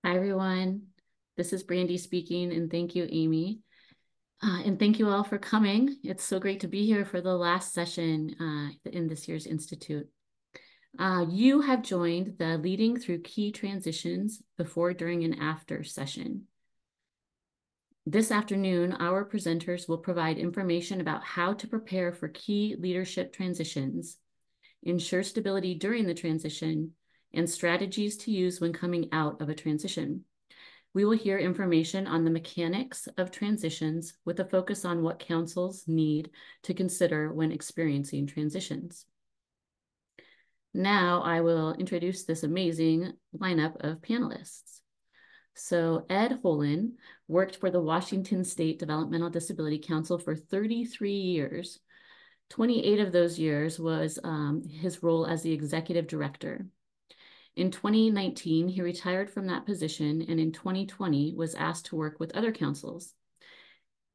Hi, everyone. This is Brandy speaking, and thank you, Amy. And thank you all for coming. It's so great to be here for the last session in this year's Institute. You have joined the Leading Through Key Transitions Before, During, and After session. This afternoon, our presenters will provide information about how to prepare for key leadership transitions, ensure stability during the transition, and strategies to use when coming out of a transition. We will hear information on the mechanics of transitions with a focus on what councils need to consider when experiencing transitions. Now I will introduce this amazing lineup of panelists. So Ed Holin worked for the Washington State Developmental Disability Council for 33 years. 28 of those years was his role as the executive director. In 2019, he retired from that position, and in 2020 was asked to work with other councils.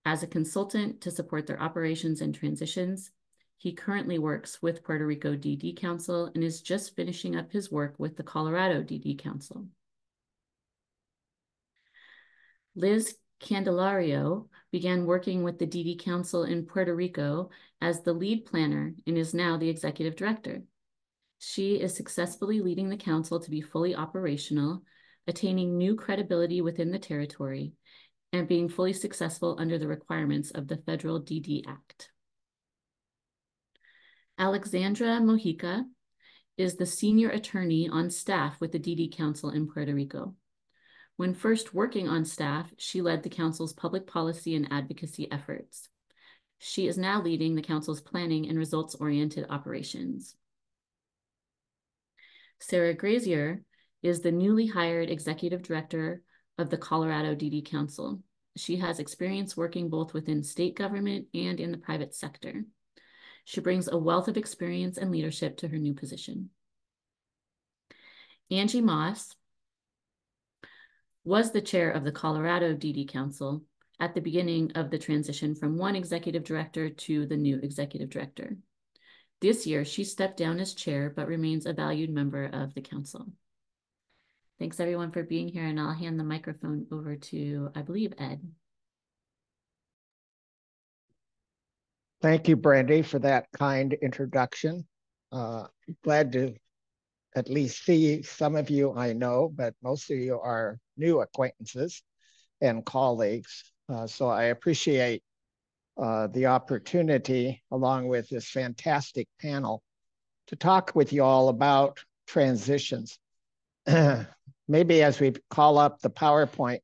As a consultant to support their operations and transitions, he currently works with Puerto Rico DD Council and is just finishing up his work with the Colorado DD Council. Liz Candelario began working with the DD Council in Puerto Rico as the lead planner and is now the executive director. She is successfully leading the council to be fully operational, attaining new credibility within the territory, and being fully successful under the requirements of the Federal DD Act. Alexandra Mojica is the senior attorney on staff with the DD Council in Puerto Rico. When first working on staff, she led the council's public policy and advocacy efforts. She is now leading the council's planning and results-oriented operations. Sarah Grazier is the newly hired executive director of the Colorado DD Council. She has experience working both within state government and in the private sector. She brings a wealth of experience and leadership to her new position. Angie Moss was the chair of the Colorado DD Council at the beginning of the transition from one executive director to the new executive director. This year, she stepped down as chair, but remains a valued member of the council. Thanks everyone for being here, and I'll hand the microphone over to, I believe, Ed. Thank you, Brandy, for that kind introduction. Glad to at least see some of you I know, but most of you are new acquaintances and colleagues. So I appreciate the opportunity, along with this fantastic panel, to talk with you all about transitions. Maybe as we call up the PowerPoint,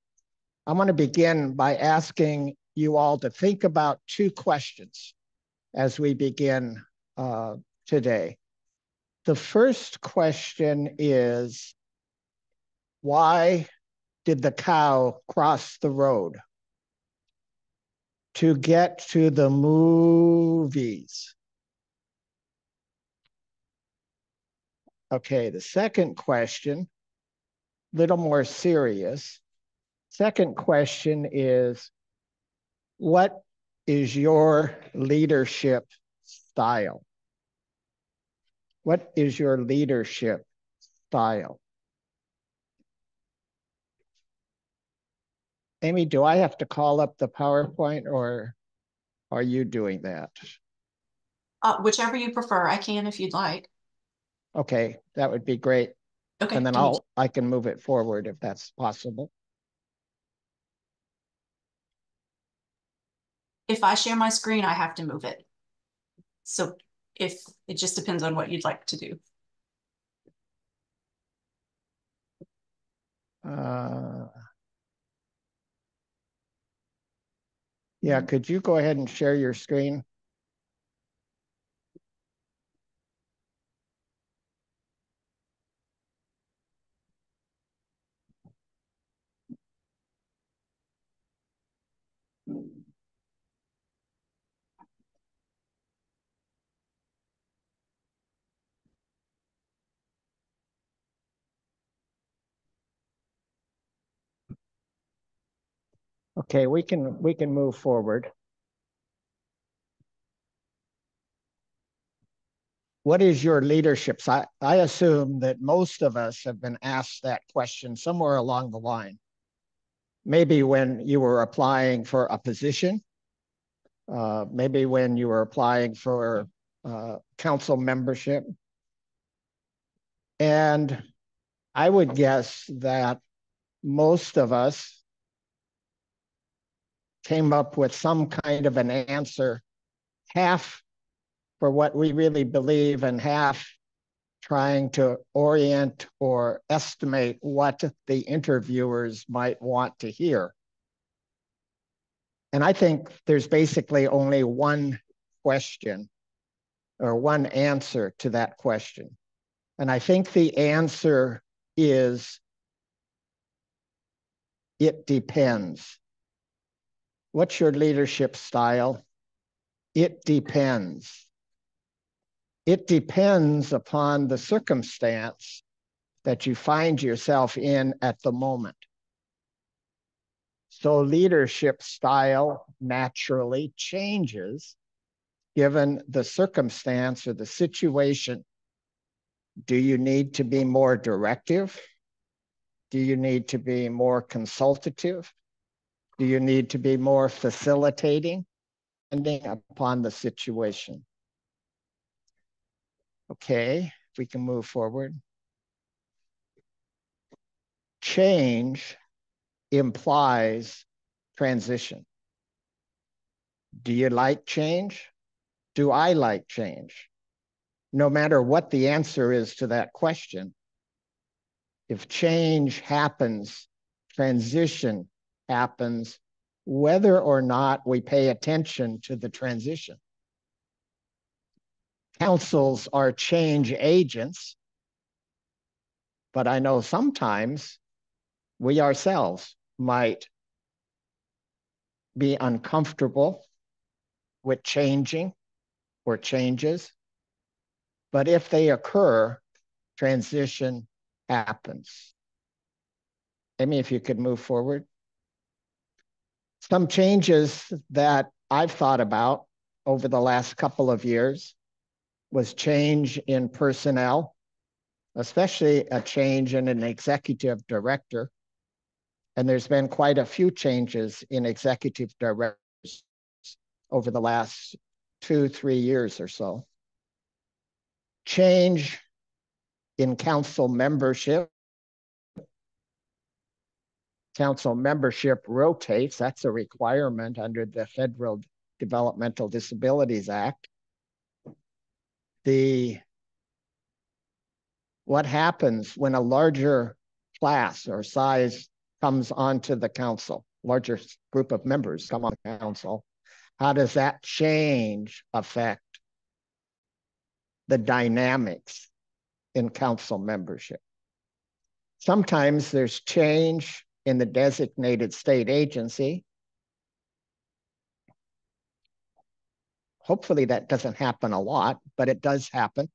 I want to begin by asking you all to think about two questions as we begin today. The first question is, why did the cow cross the road? To get to the movies. Okay, the second question, a little more serious. Second question is, what is your leadership style? What is your leadership style? Amy, do I have to call up the PowerPoint, or are you doing that? Whichever you prefer. I can if you'd like. Okay, that would be great. Okay. And then I can move it forward if that's possible. If I share my screen, I have to move it. So if it just depends on what you'd like to do. Yeah, could you go ahead and share your screen? Okay, we can move forward. What is your leadership? I assume that most of us have been asked that question somewhere along the line. Maybe when you were applying for a position, maybe when you were applying for council membership. And I would guess that most of us came up with some kind of an answer, half for what we really believe and half trying to orient or estimate what the interviewers might want to hear. And I think there's basically only one question or one answer to that question. And I think the answer is, it depends. What's your leadership style? It depends. It depends upon the circumstance that you find yourself in at the moment. So leadership style naturally changes given the circumstance or the situation. Do you need to be more directive? Do you need to be more consultative? Do you need to be more facilitating? Depending upon the situation. Okay, if we can move forward. Change implies transition. Do you like change? Do I like change? No matter what the answer is to that question, if change happens, transition happens, whether or not we pay attention to the transition. Councils are change agents, but I know sometimes we ourselves might be uncomfortable with changing or changes, but if they occur, transition happens. Amy, if you could move forward. Some changes that I've thought about over the last couple of years was change in personnel, especially a change in an executive director. And there's been quite a few changes in executive directors over the last 2-3 years or so. Change in council membership. Council membership rotates. That's a requirement under the Federal Developmental Disabilities Act. What happens when a larger class or size comes onto the council, larger group of members come on the council? How does that change affect the dynamics in council membership? Sometimes there's change in the designated state agency. Hopefully that doesn't happen a lot, but it does happen.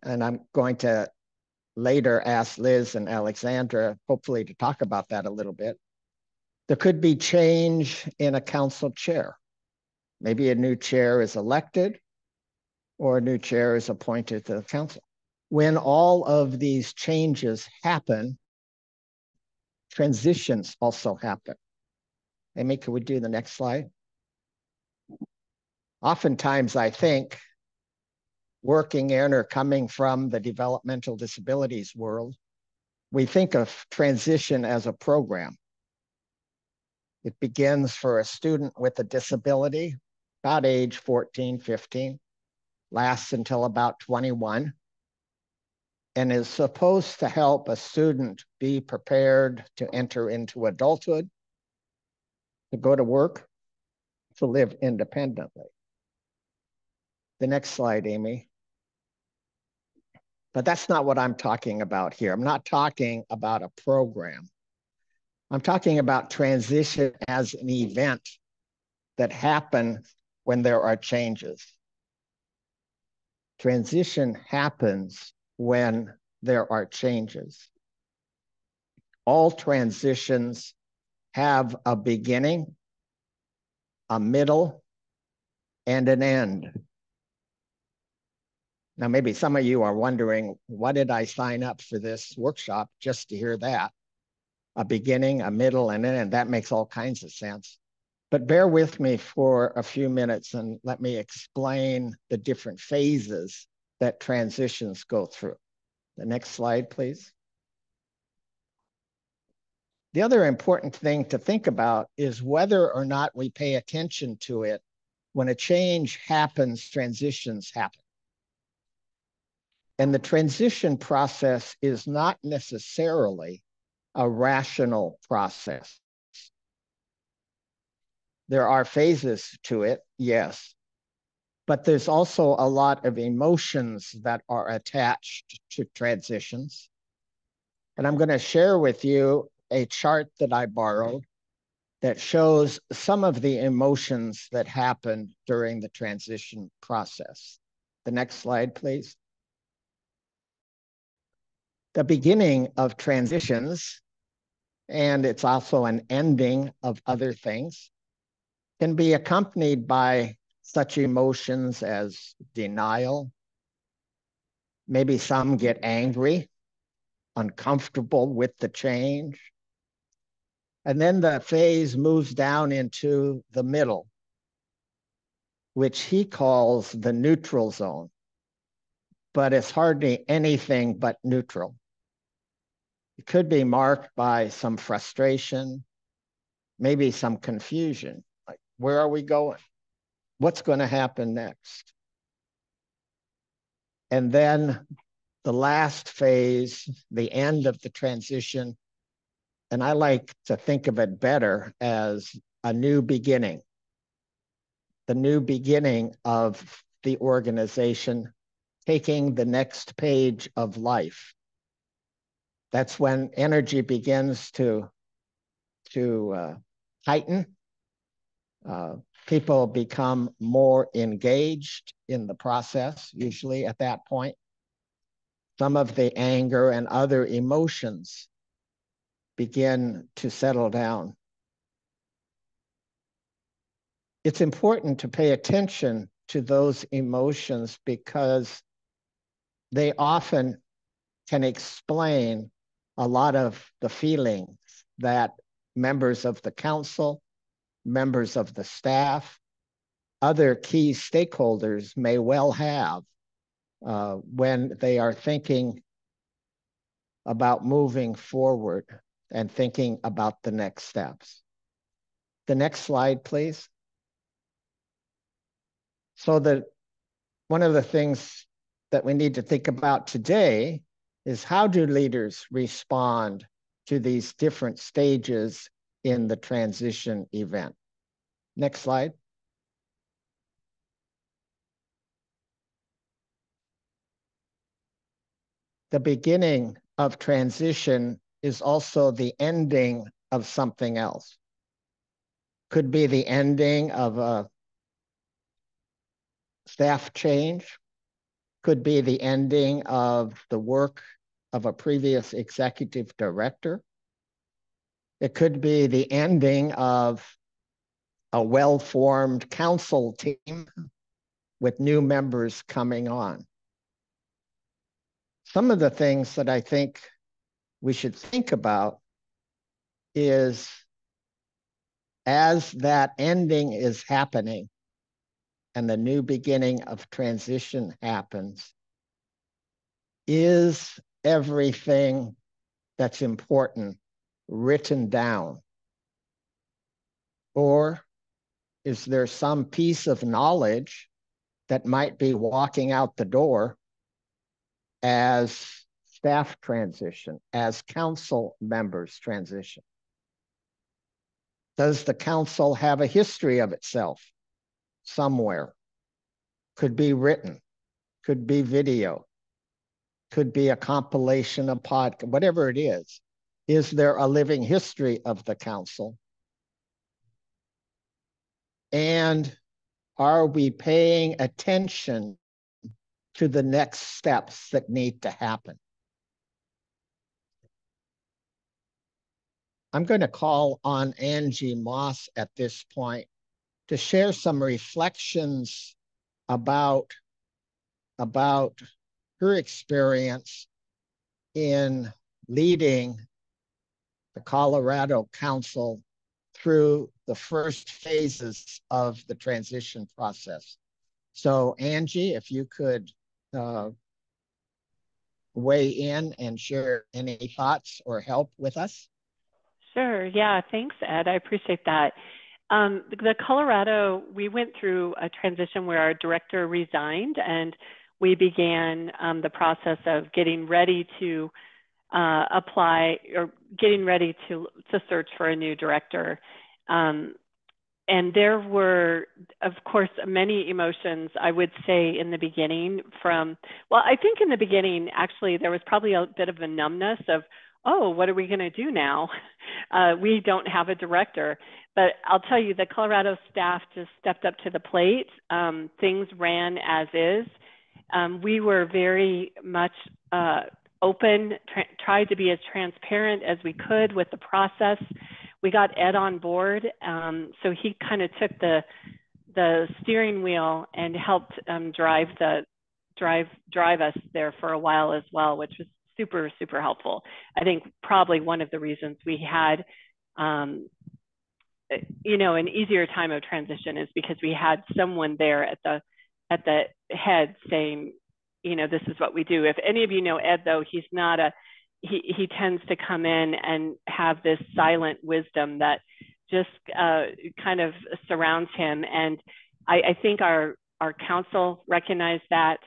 And I'm going to later ask Liz and Alexandra, hopefully, to talk about that a little bit. There could be change in a council chair. Maybe a new chair is elected or a new chair is appointed to the council. When all of these changes happen, transitions also happen. Amy, could we do the next slide? Oftentimes, I think, working in or coming from the developmental disabilities world, we think of transition as a program. It begins for a student with a disability, about age 14, 15, lasts until about 21, and is supposed to help a student be prepared to enter into adulthood, to go to work, to live independently. The next slide, Amy. But that's not what I'm talking about here. I'm not talking about a program. I'm talking about transition as an event that happens when there are changes. Transition happens when there are changes. All transitions have a beginning, a middle, and an end. Now, maybe some of you are wondering, why did I sign up for this workshop just to hear that? A beginning, a middle, and an end. That makes all kinds of sense. But bear with me for a few minutes and let me explain the different phases that transitions go through. The next slide, please. The other important thing to think about is whether or not we pay attention to it. When a change happens, transitions happen. And the transition process is not necessarily a rational process. There are phases to it, yes, but there's also a lot of emotions that are attached to transitions. And I'm going to share with you a chart that I borrowed that shows some of the emotions that happen during the transition process. The next slide, please. The beginning of transitions, and it's also an ending of other things, can be accompanied by such emotions as denial. Maybe some get angry, uncomfortable with the change. And then the phase moves down into the middle, which he calls the neutral zone. But it's hardly anything but neutral. It could be marked by some frustration, maybe some confusion. Like, where are we going? What's going to happen next? And then the last phase, the end of the transition, and I like to think of it better as a new beginning. The new beginning of the organization, taking the next page of life. That's when energy begins to heighten. People become more engaged in the process, usually at that point. Some of the anger and other emotions begin to settle down. It's important to pay attention to those emotions because they often can explain a lot of the feelings that members of the council, members of the staff, other key stakeholders may well have when they are thinking about moving forward and thinking about the next steps. The next slide, please. So one of the things that we need to think about today is how do leaders respond to these different stages in the transition event? Next slide. The beginning of transition is also the ending of something else. Could be the ending of a staff change, could be the ending of the work of a previous executive director. It could be the ending of a well-formed council team with new members coming on. Some of the things that I think we should think about is as that ending is happening and the new beginning of transition happens, is everything that's important written down? Or is there some piece of knowledge that might be walking out the door as staff transition, as council members transition? Does the council have a history of itself somewhere? Could be written, could be video, could be a compilation of podcast, whatever it is. Is there a living history of the council? And are we paying attention to the next steps that need to happen? I'm going to call on Angie Moss at this point to share some reflections about about her experience in leading the Colorado Council through the first phases of the transition process. So Angie, if you could weigh in and share any thoughts or help with us. Sure. Yeah. Thanks, Ed. I appreciate that. The Colorado, we went through a transition where our director resigned, and we began the process of getting ready to apply or getting ready to search for a new director. And there were, of course, many emotions, I would say, in the beginning I think in the beginning, actually, there was probably a bit of a numbness of, oh, what are we going to do now? We don't have a director. But I'll tell you, the Colorado staff just stepped up to the plate. Things ran as is. We were very much open, tried to be as transparent as we could with the process. We got Ed on board, so he kind of took the steering wheel and helped drive us there for a while as well, which was super, super helpful. I think probably one of the reasons we had, an easier time of transition is because we had someone there at the head saying, this is what we do. If any of you know Ed, though, he's not he tends to come in and have this silent wisdom that just kind of surrounds him. And I think our council recognized that.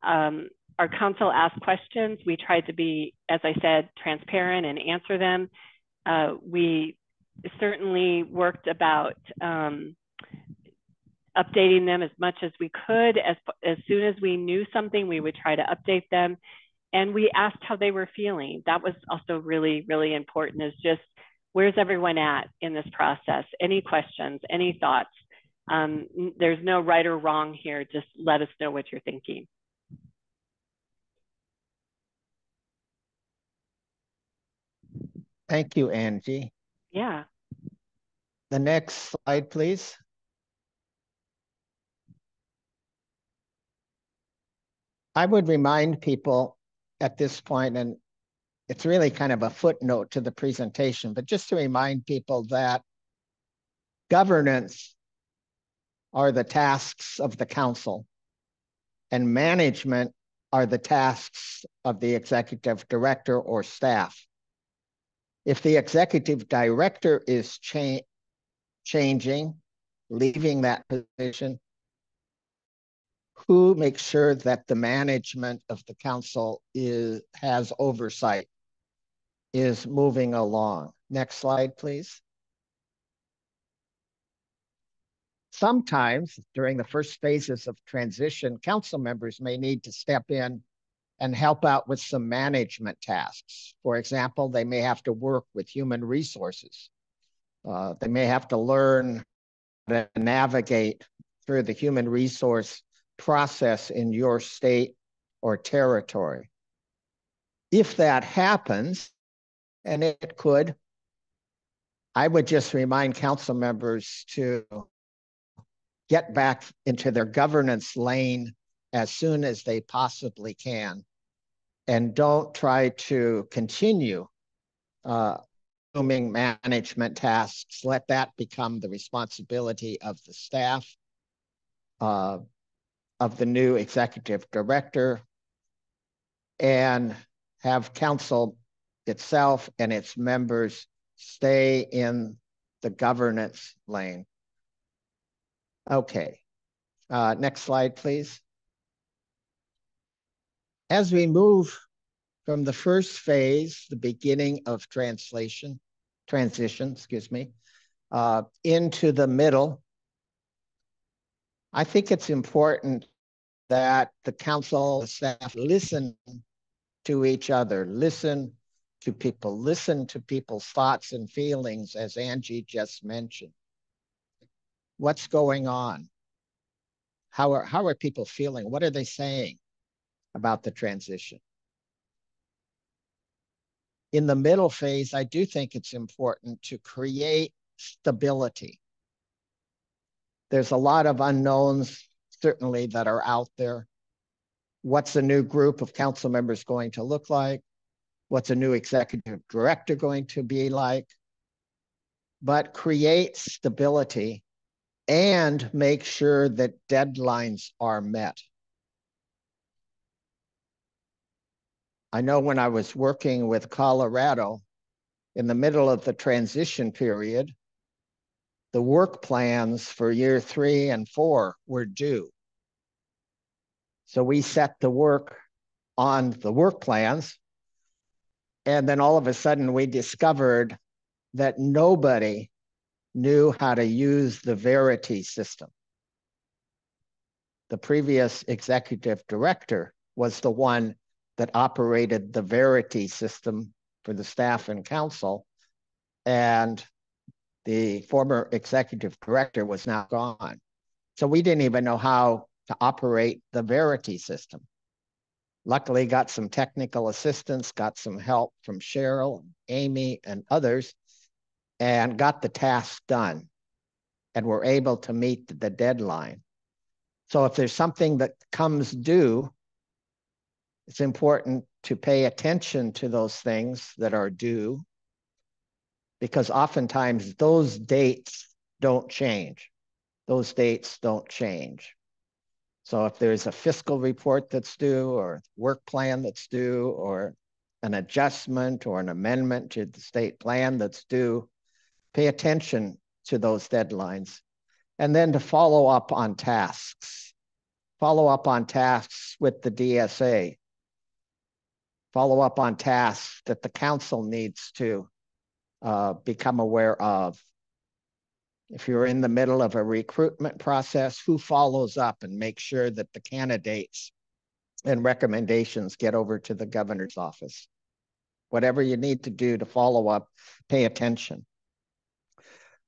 Our council asked questions. We tried to be, as I said, transparent and answer them. We certainly worked about updating them as much as we could. As soon as we knew something, we would try to update them. And we asked how they were feeling. That was also really, really important, is just, where's everyone at in this process? Any questions, any thoughts? There's no right or wrong here. Just let us know what you're thinking. Thank you, Angie. Yeah. The next slide, please. I would remind people at this point, and it's really kind of a footnote to the presentation, but just to remind people that governance are the tasks of the council and management are the tasks of the executive director or staff. If the executive director is changing, leaving that position, who makes sure that the management of the council has oversight, is moving along? Next slide, please. Sometimes during the first phases of transition, council members may need to step in and help out with some management tasks. For example, they may have to work with human resources. They may have to learn how to navigate through the human resource process in your state or territory. If that happens, and it could, I would just remind council members to get back into their governance lane as soon as they possibly can, and don't try to continue assuming management tasks. Let that become the responsibility of the staff, of the new executive director, and have council itself and its members stay in the governance lane. Okay, next slide, please. As we move from the first phase, the beginning of transition, into the middle, I think it's important that the council, the staff listen to each other, listen to people's thoughts and feelings, as Angie just mentioned. What's going on? How are people feeling? What are they saying about the transition? In the middle phase, I do think it's important to create stability. There's a lot of unknowns, certainly, that are out there. what's the new group of council members going to look like? What's a new executive director going to be like? But create stability and make sure that deadlines are met. I know when I was working with Colorado, in the middle of the transition period, the work plans for year 3 and 4 were due. So we set the work on the work plans, and then all of a sudden we discovered that nobody knew how to use the Verity system. The previous executive director was the one that operated the Verity system for the staff and council, and the former executive director was now gone. So we didn't even know how to operate the Verity system. Luckily, got some technical assistance, got some help from Cheryl, Amy, and others, and got the task done, and were able to meet the deadline. So if there's something that comes due, it's important to pay attention to those things that are due, because oftentimes those dates don't change. Those dates don't change. So if there's a fiscal report that's due, or work plan that's due, or an adjustment or an amendment to the state plan that's due, pay attention to those deadlines. And then to follow up on tasks. Follow up on tasks with the DSA. Follow up on tasks that the council needs to become aware of. If you're in the middle of a recruitment process, who follows up and makes sure that the candidates and recommendations get over to the governor's office? Whatever you need to do to follow up, pay attention.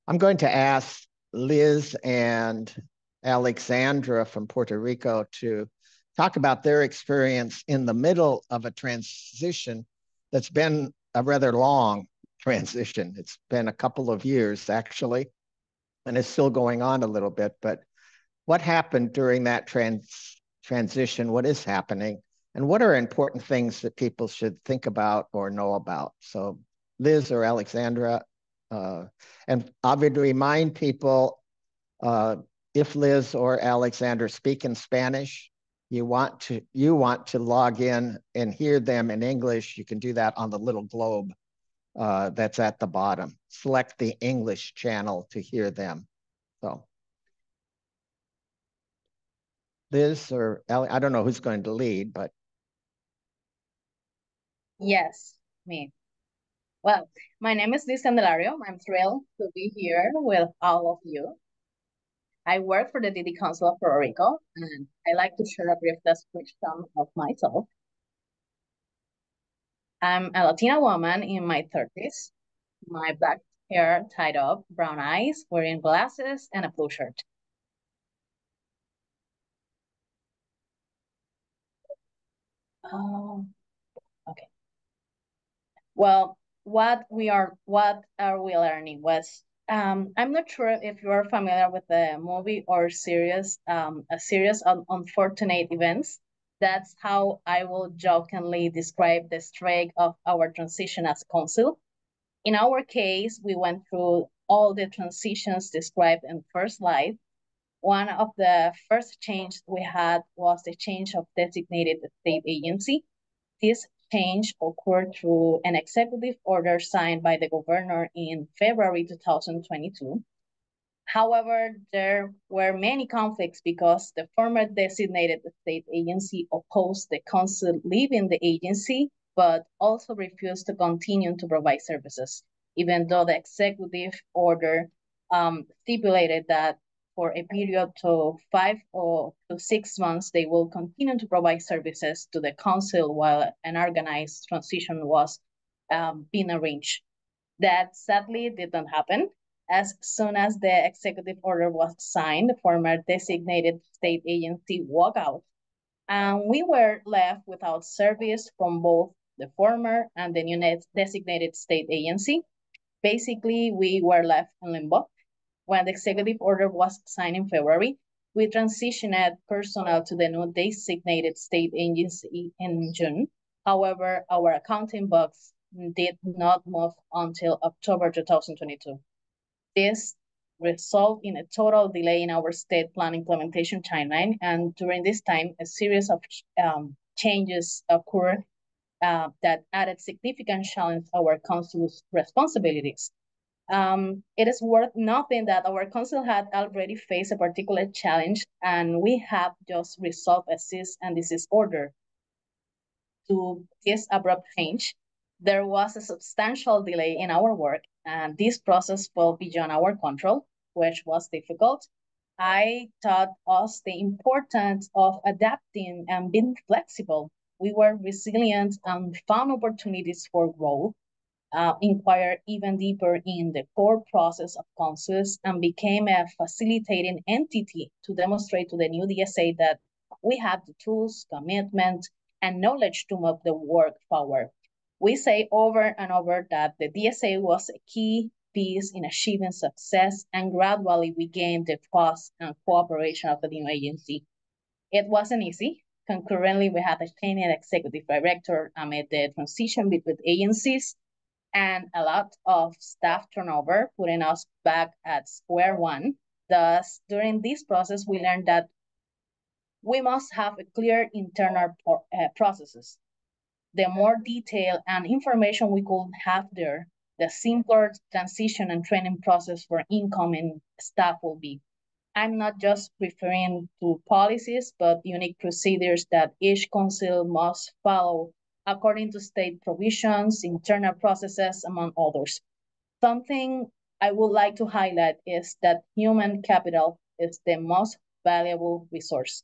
I'm going to ask Liz and Alexandra from Puerto Rico to talk about their experience in the middle of a transition that's been a rather long transition. It's been a couple of years, actually, and it's still going on a little bit. But what happened during that transition? What is happening? And what are important things that people should think about or know about? So Liz or Alexandra, and I would remind people, if Liz or Alexandra speak in Spanish, you want to log in and hear them in English, you can do that on the little globe that's at the bottom. Select the English channel to hear them. So Liz or Ali, I don't know who's going to lead, but. Yes, me. Well, my name is Liz Candelario. I'm thrilled to be here with all of you. I work for the DD Council of Puerto Rico, and I like to share a brief description of myself. I'm a Latina woman in my 30s, my black hair tied up, brown eyes, wearing glasses, and a blue shirt. Oh, okay. Well, what are we learning was, I'm not sure if you are familiar with the movie or series, a series on unfortunate events. That's how I will jokingly describe the streak of our transition as council. In our case, we went through all the transitions described in first slide. One of the first changes we had was the change of designated state agency. This change occurred through an executive order signed by the governor in February 2022. However, there were many conflicts because the former designated state agency opposed the council leaving the agency, but also refused to continue to provide services, even though the executive order stipulated that for a period of 5 or 6 months, they will continue to provide services to the council while an organized transition was being arranged. That sadly didn't happen. As soon as the executive order was signed, the former designated state agency walked out, and we were left without service from both the former and the new designated state agency. Basically, we were left in limbo. When the executive order was signed in February, We transitioned personnel to the new designated state agency in June. However, our accounting bugs did not move until October 2022. This resulted in a total delay in our state plan implementation timeline, and during this time, a series of changes occurred that added significant challenge to our council's responsibilities. It is worth noting that our council had already faced a particular challenge, and we have just resolved a cease and desist order. To this abrupt change, there was a substantial delay in our work, and this process fell beyond our control, which was difficult. I taught us the importance of adapting and being flexible. We were resilient and found opportunities for growth, inquired even deeper in the core process of councils, and became a facilitating entity to demonstrate to the new DSA that we had the tools, commitment, and knowledge to move the work forward. We say over and over that the DSA was a key piece in achieving success, and gradually we gained the trust and cooperation of the new agency. It wasn't easy. Concurrently, we had a change in executive director amid the transition between agencies and a lot of staff turnover, putting us back at square one. Thus, during this process, we learned that we must have a clear internal processes. The more detail and information we could have there, the simpler transition and training process for incoming staff will be. I'm not just referring to policies, but unique procedures that each council must follow according to state provisions, internal processes, among others. Something I would like to highlight is that human capital is the most valuable resource.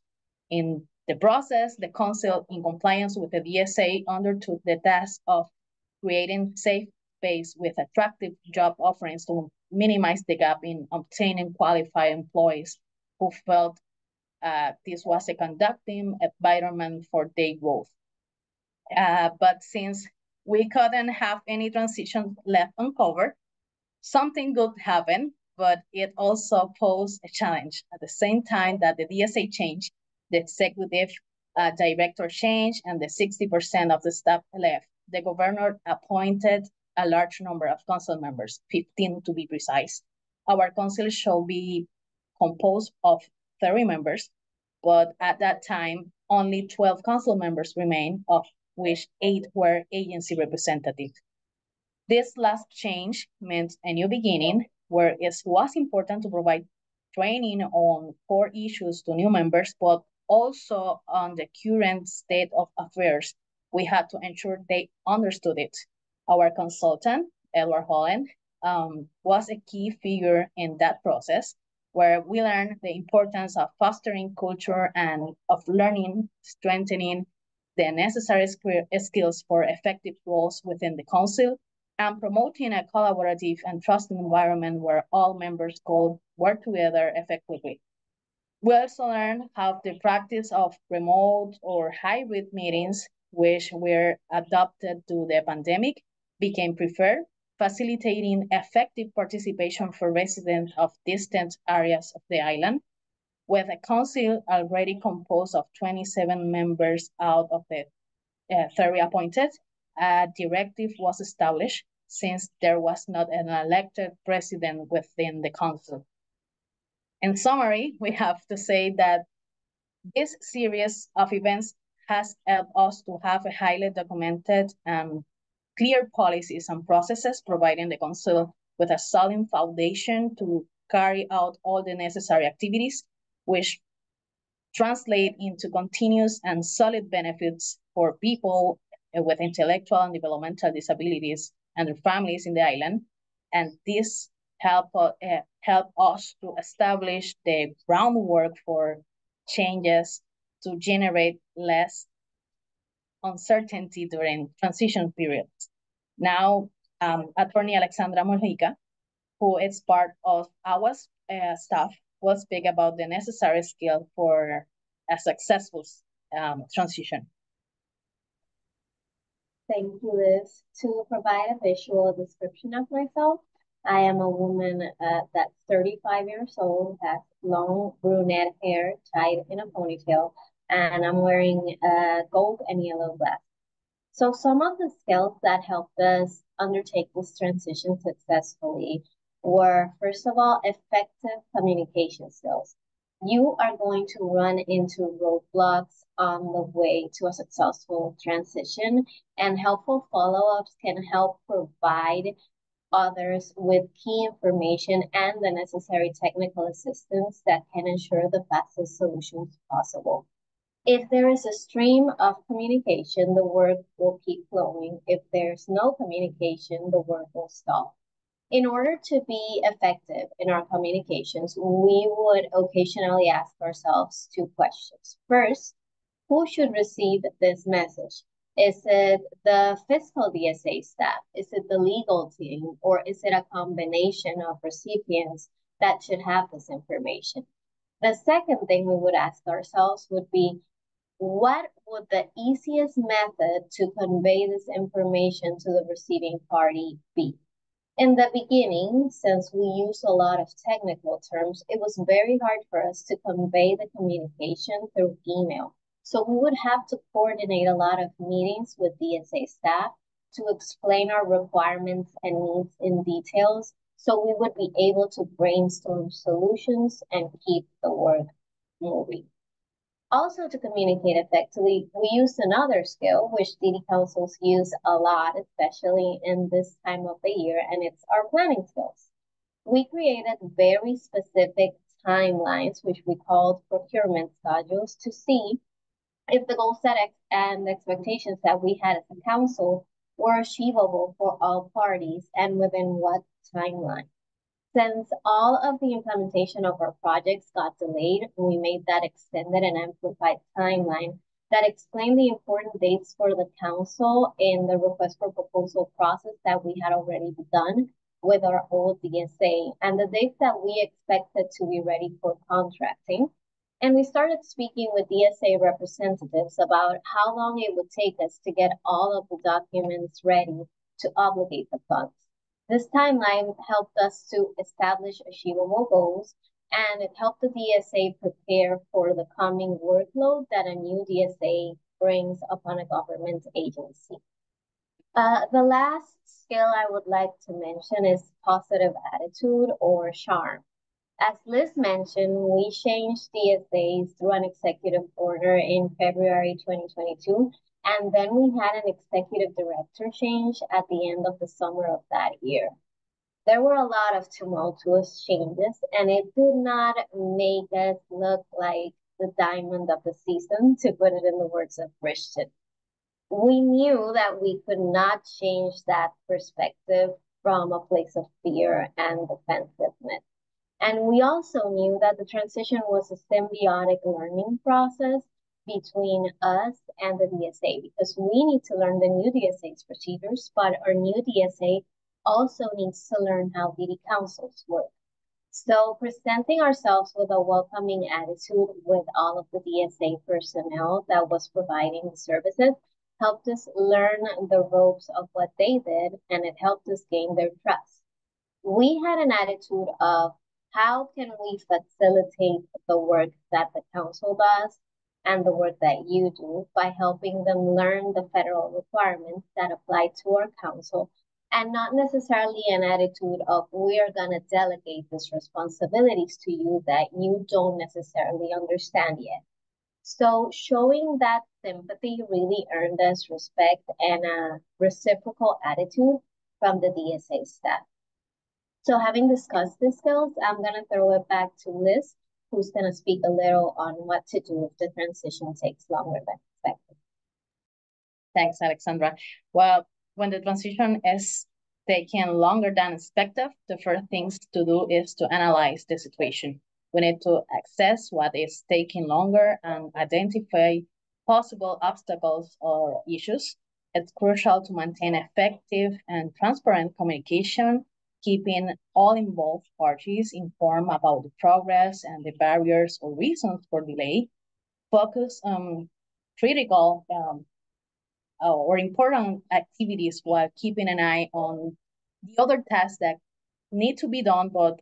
In the process, the council, in compliance with the DSA, undertook the task of creating safe space with attractive job offerings to minimize the gap in obtaining qualified employees who felt this was a conducting environment for their growth. But since we couldn't have any transition left uncovered, something good happened, but it also posed a challenge. At the same time that the DSA changed, the executive director changed, and the 60% of the staff left. The governor appointed a large number of council members, 15 to be precise. Our council shall be composed of 30 members, but at that time, only 12 council members remained, of which 8 were agency representatives. This last change meant a new beginning, where it was important to provide training on core issues to new members, but also on the current state of affairs. We had to ensure they understood it. Our consultant, Edward Holland, was a key figure in that process, where we learned the importance of fostering culture and of learning, strengthening the necessary skills for effective roles within the council, and promoting a collaborative and trusting environment where all members could work together effectively. We also learned how the practice of remote or hybrid meetings, which were adopted to the pandemic, became preferred, facilitating effective participation for residents of distant areas of the island. With a council already composed of 27 members out of the 30 appointed, a directive was established since there was not an elected president within the council. In summary, we have to say that this series of events has helped us to have a highly documented and clear policies and processes, providing the council with a solid foundation to carry out all the necessary activities, which translate into continuous and solid benefits for people with intellectual and developmental disabilities and their families in the island. And this help us to establish the groundwork for changes to generate less uncertainty during transition periods. Now, Attorney Alexandra Mojica, who is part of our staff, will speak about the necessary skill for a successful transition. Thank you, Liz. To provide a visual description of myself, I am a woman that's 35 years old, has long brunette hair tied in a ponytail, and I'm wearing gold and yellow glasses. So some of the skills that helped us undertake this transition successfully were, first of all, effective communication skills. You are going to run into roadblocks on the way to a successful transition, and helpful follow-ups can help provide others with key information and the necessary technical assistance that can ensure the fastest solutions possible. If there is a stream of communication, the work will keep flowing. If there's no communication, the work will stop. In order to be effective in our communications, we would occasionally ask ourselves two questions. First, who should receive this message? Is it the fiscal DSA staff? Is it the legal team? Or is it a combination of recipients that should have this information? The second thing we would ask ourselves would be, what would the easiest method to convey this information to the receiving party be? In the beginning, since we use a lot of technical terms, it was very hard for us to convey the communication through email. So we would have to coordinate a lot of meetings with DSA staff to explain our requirements and needs in details, so we would be able to brainstorm solutions and keep the work moving. Also, to communicate effectively, we used another skill which DD councils use a lot, especially in this time of the year, and it's our planning skills. We created very specific timelines, which we called procurement schedules, to see if the goals and expectations that we had as a council were achievable for all parties and within what timeline. Since all of the implementation of our projects got delayed, we made that extended and amplified timeline that explained the important dates for the council in the request for proposal process that we had already begun with our old DSA, and the dates that we expected to be ready for contracting. And we started speaking with DSA representatives about how long it would take us to get all of the documents ready to obligate the funds. This timeline helped us to establish achievable goals, and it helped the DSA prepare for the coming workload that a new DSA brings upon a government agency. The last skill I would like to mention is positive attitude or charm. As Liz mentioned, we changed DSAs through an executive order in February 2022, and then we had an executive director change at the end of the summer of that year. There were a lot of tumultuous changes, and it did not make us look like the diamond of the season, to put it in the words of Christian. We knew that we could not change that perspective from a place of fear and defensiveness. And we also knew that the transition was a symbiotic learning process between us and the DSA, because we need to learn the new DSA's procedures, but our new DSA also needs to learn how DD councils work. So presenting ourselves with a welcoming attitude with all of the DSA personnel that was providing the services helped us learn the ropes of what they did, and it helped us gain their trust. We had an attitude of, how can we facilitate the work that the council does and the work that you do by helping them learn the federal requirements that apply to our council, and not necessarily an attitude of, we are going to delegate these responsibilities to you that you don't necessarily understand yet. So showing that sympathy really earned us respect and a reciprocal attitude from the DSA staff. So having discussed these skills, I'm going to throw it back to Liz, who's going to speak a little on what to do if the transition takes longer than expected. Thanks, Alexandra. Well, when the transition is taking longer than expected, the first things to do is to analyze the situation. We need to assess what is taking longer and identify possible obstacles or issues. It's crucial to maintain effective and transparent communication, keeping all involved parties informed about the progress and the barriers or reasons for delay. Focus on critical or important activities while keeping an eye on the other tasks that need to be done but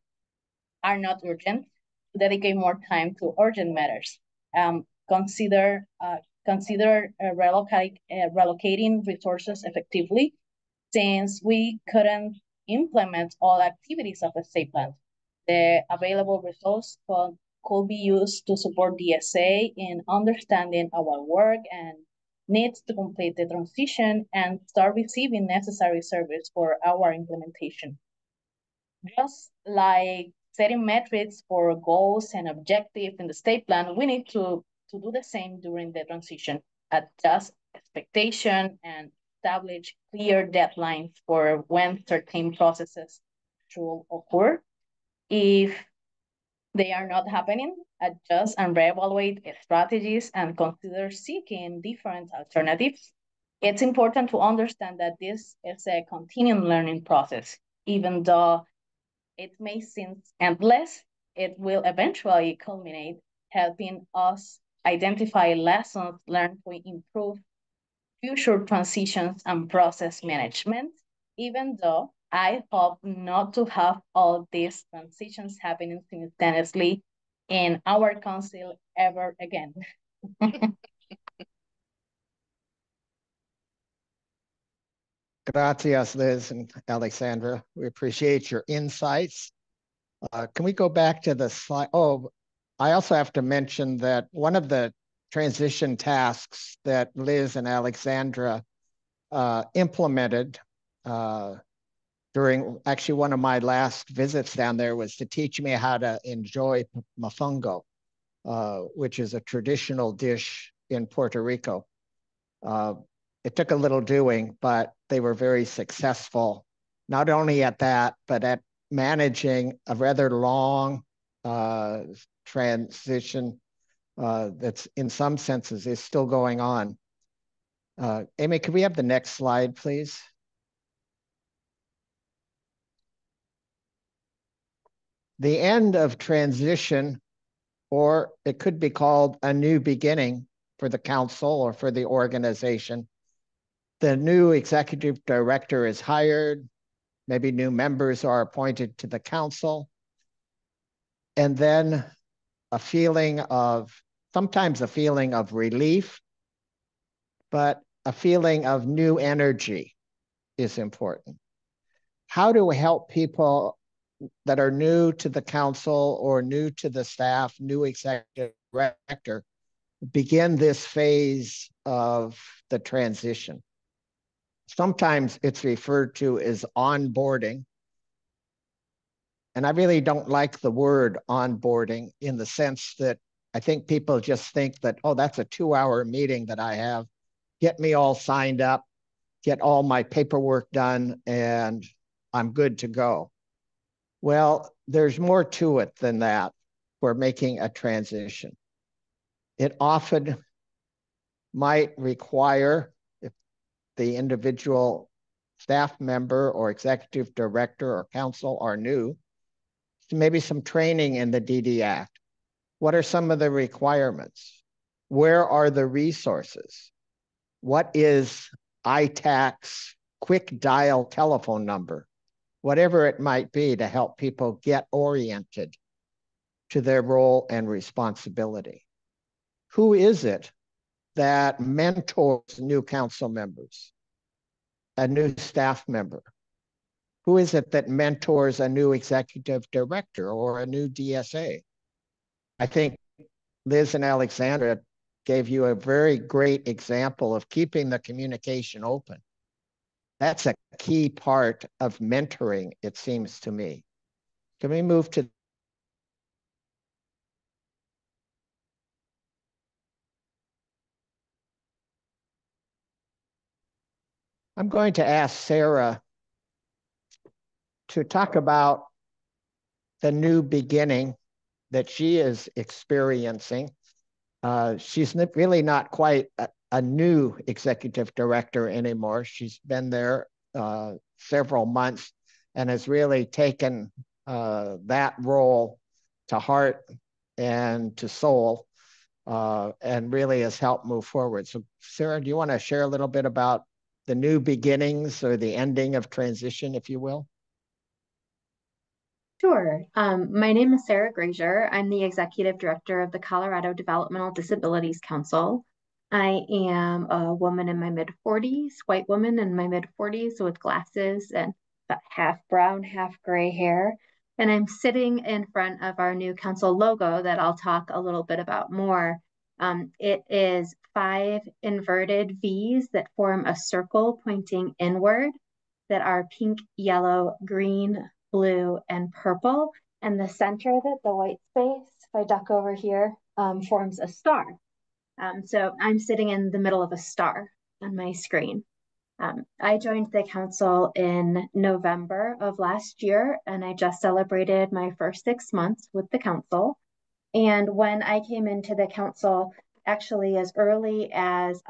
are not urgent, to dedicate more time to urgent matters. Consider relocating resources effectively, since we couldn't implement all activities of the state plan. The available resources could be used to support DSA in understanding our work and needs to complete the transition and start receiving necessary service for our implementation. Just like setting metrics for goals and objectives in the state plan, we need to do the same during the transition, adjust expectation and establish clear deadlines for when certain processes should occur. If they are not happening, adjust and reevaluate strategies and consider seeking different alternatives. It's important to understand that this is a continuing learning process. Even though it may seem endless, it will eventually culminate, helping us identify lessons learned to improve future transitions and process management, even though I hope not to have all these transitions happening simultaneously in our council ever again. Gracias, Liz and Alexandra. We appreciate your insights. Can we go back to the slide? Oh, I also have to mention that one of the transition tasks that Liz and Alexandra implemented during actually one of my last visits down there was to teach me how to enjoy mofongo, which is a traditional dish in Puerto Rico. It took a little doing, but they were very successful, not only at that, but at managing a rather long transition that's in some senses is still going on. Amy, could we have the next slide, please? The end of transition, or it could be called a new beginning for the council or for the organization. The new executive director is hired, maybe new members are appointed to the council, and then sometimes a feeling of relief, but a feeling of new energy is important. How do we help people that are new to the council or new to the staff, new executive director, begin this phase of the transition? Sometimes it's referred to as onboarding. And I really don't like the word onboarding in the sense that I think people just think that, oh, that's a 2-hour meeting that I have. Get me all signed up, get all my paperwork done, and I'm good to go. Well, there's more to it than that for making a transition. It often might require, if the individual staff member or executive director or council are new, maybe some training in the DD Act. What are some of the requirements? Where are the resources? What is ITAC's quick dial telephone number? Whatever it might be to help people get oriented to their role and responsibility. Who is it that mentors new council members, a new staff member? Who is it that mentors a new executive director or a new DSA? I think Liz and Alexandra gave you a very great example of keeping the communication open. That's a key part of mentoring, it seems to me. Can we move to I'm going to ask Sarah to talk about the new beginning that she is experiencing. She's really not quite a new executive director anymore. She's been there several months and has really taken that role to heart and to soul and really has helped move forward. So Sarah, do you want to share a little bit about the new beginnings or the ending of transition, if you will? Sure. My name is Sarah Grazier. I'm the Executive Director of the Colorado Developmental Disabilities Council. I am a woman in my mid-40s, white woman in my mid-40s with glasses and about half brown, half gray hair. And I'm sitting in front of our new council logo that I'll talk a little bit about more. It is 5 inverted V's that form a circle pointing inward that are pink, yellow, green, blue, and purple. And the center of it, the white space, if I duck over here, forms a star. So I'm sitting in the middle of a star on my screen. I joined the council in November of last year, and I just celebrated my first 6 months with the council. And when I came into the council, actually as early as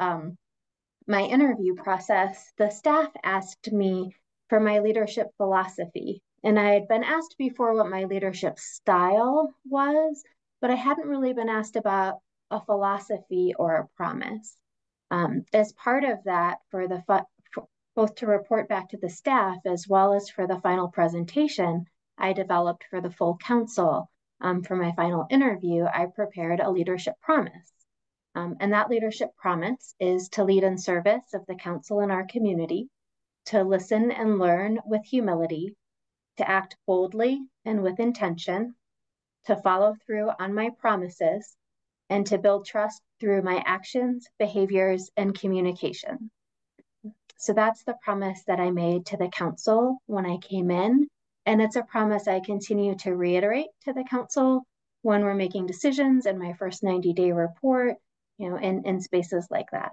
my interview process, the staff asked me for my leadership philosophy. And I had been asked before what my leadership style was, but I hadn't really been asked about a philosophy or a promise. As part of that, for both to report back to the staff as well as for the final presentation I developed for the full council, for my final interview, I prepared a leadership promise. And that leadership promise is to lead in service of the council and our community, to listen and learn with humility, to act boldly and with intention, to follow through on my promises, and to build trust through my actions, behaviors, and communication. So that's the promise that I made to the council when I came in. And it's a promise I continue to reiterate to the council when we're making decisions in my first 90-day report, in spaces like that.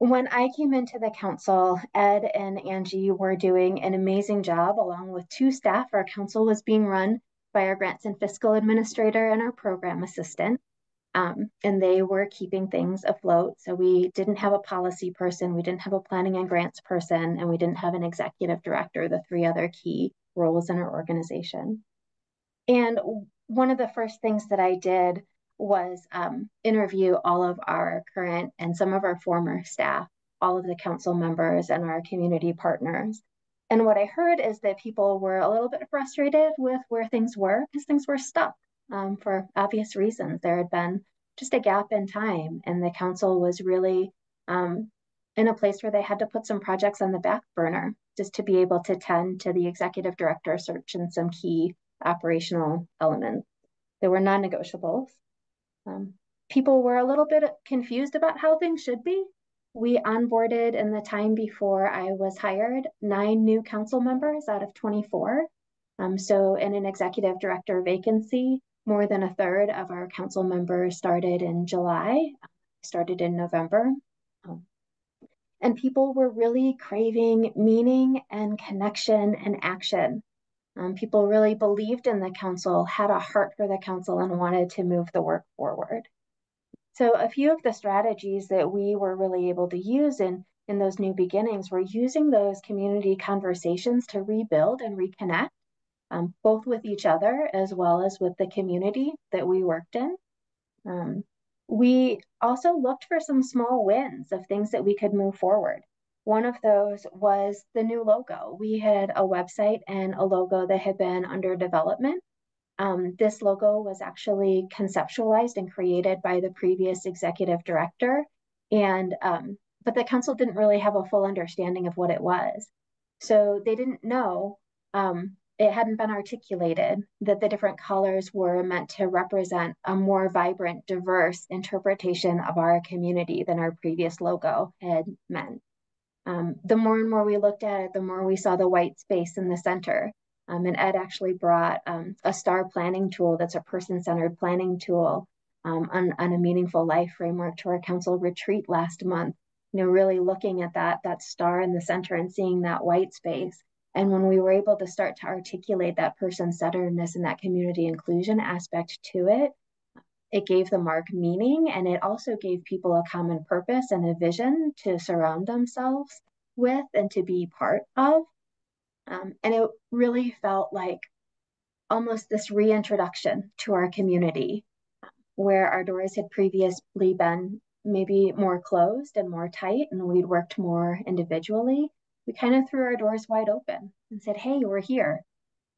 When I came into the council, Ed and Angie were doing an amazing job along with 2 staff. Our council was being run by our grants and fiscal administrator and our program assistant. And they were keeping things afloat. So we didn't have a policy person, we didn't have a planning and grants person, and we didn't have an executive director, the 3 other key roles in our organization. And one of the first things that I did was interview all of our current and some of our former staff, all of the council members and our community partners. And what I heard is that people were a little bit frustrated with where things were because things were stuck for obvious reasons. There had been just a gap in time, and the council was really in a place where they had to put some projects on the back burner just to be able to tend to the executive director search and some key operational elements. There were non-negotiables. People were a little bit confused about how things should be. We onboarded in the time before I was hired 9 new council members out of 24. So in an executive director vacancy, more than 1/3 of our council members started in July, started in November. And people were really craving meaning and connection and action. People really believed in the council, had a heart for the council, and wanted to move the work forward. So a few of the strategies that we were really able to use in those new beginnings were using those community conversations to rebuild and reconnect, both with each other as well as with the community that we worked in. We also looked for some small wins of things that we could move forward. One of those was the new logo. We had a website and a logo that had been under development. This logo was actually conceptualized and created by the previous executive director, and but the council didn't really have a full understanding of what it was. So they didn't know, it hadn't been articulated that the different colors were meant to represent a more vibrant, diverse interpretation of our community than our previous logo had meant. The more and more we looked at it, the more we saw the white space in the center. And Ed actually brought a STAR planning tool that's a person-centered planning tool on a meaningful life framework to our council retreat last month. Really looking at that STAR in the center and seeing that white space. And when we were able to start to articulate that person-centeredness and that community inclusion aspect to it, it gave the mark meaning, and it also gave people a common purpose and a vision to surround themselves with and to be part of. And it really felt like almost this reintroduction to our community, where our doors had previously been maybe more closed and more tight, and we'd worked more individually. We kind of threw our doors wide open and said, hey, we're here.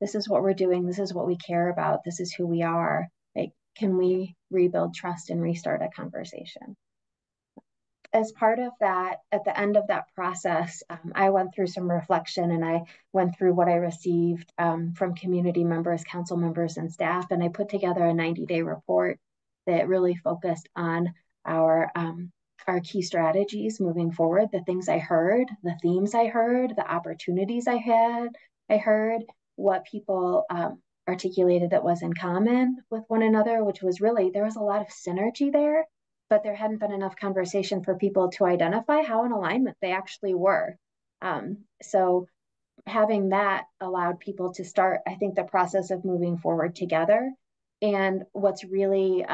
this is what we're doing. This is what we care about. This is who we are. Like, can we rebuild trust and restart a conversation? As part of that, at the end of that process, I went through some reflection, and I went through what I received from community members, council members, and staff, and I put together a 90-day report that really focused on our key strategies moving forward, the things I heard, the themes I heard, the opportunities I heard, what people articulated that was in common with one another, which was really, there was a lot of synergy there, but there hadn't been enough conversation for people to identify how in alignment they actually were. So having that allowed people to start, I think, the process of moving forward together. And what's really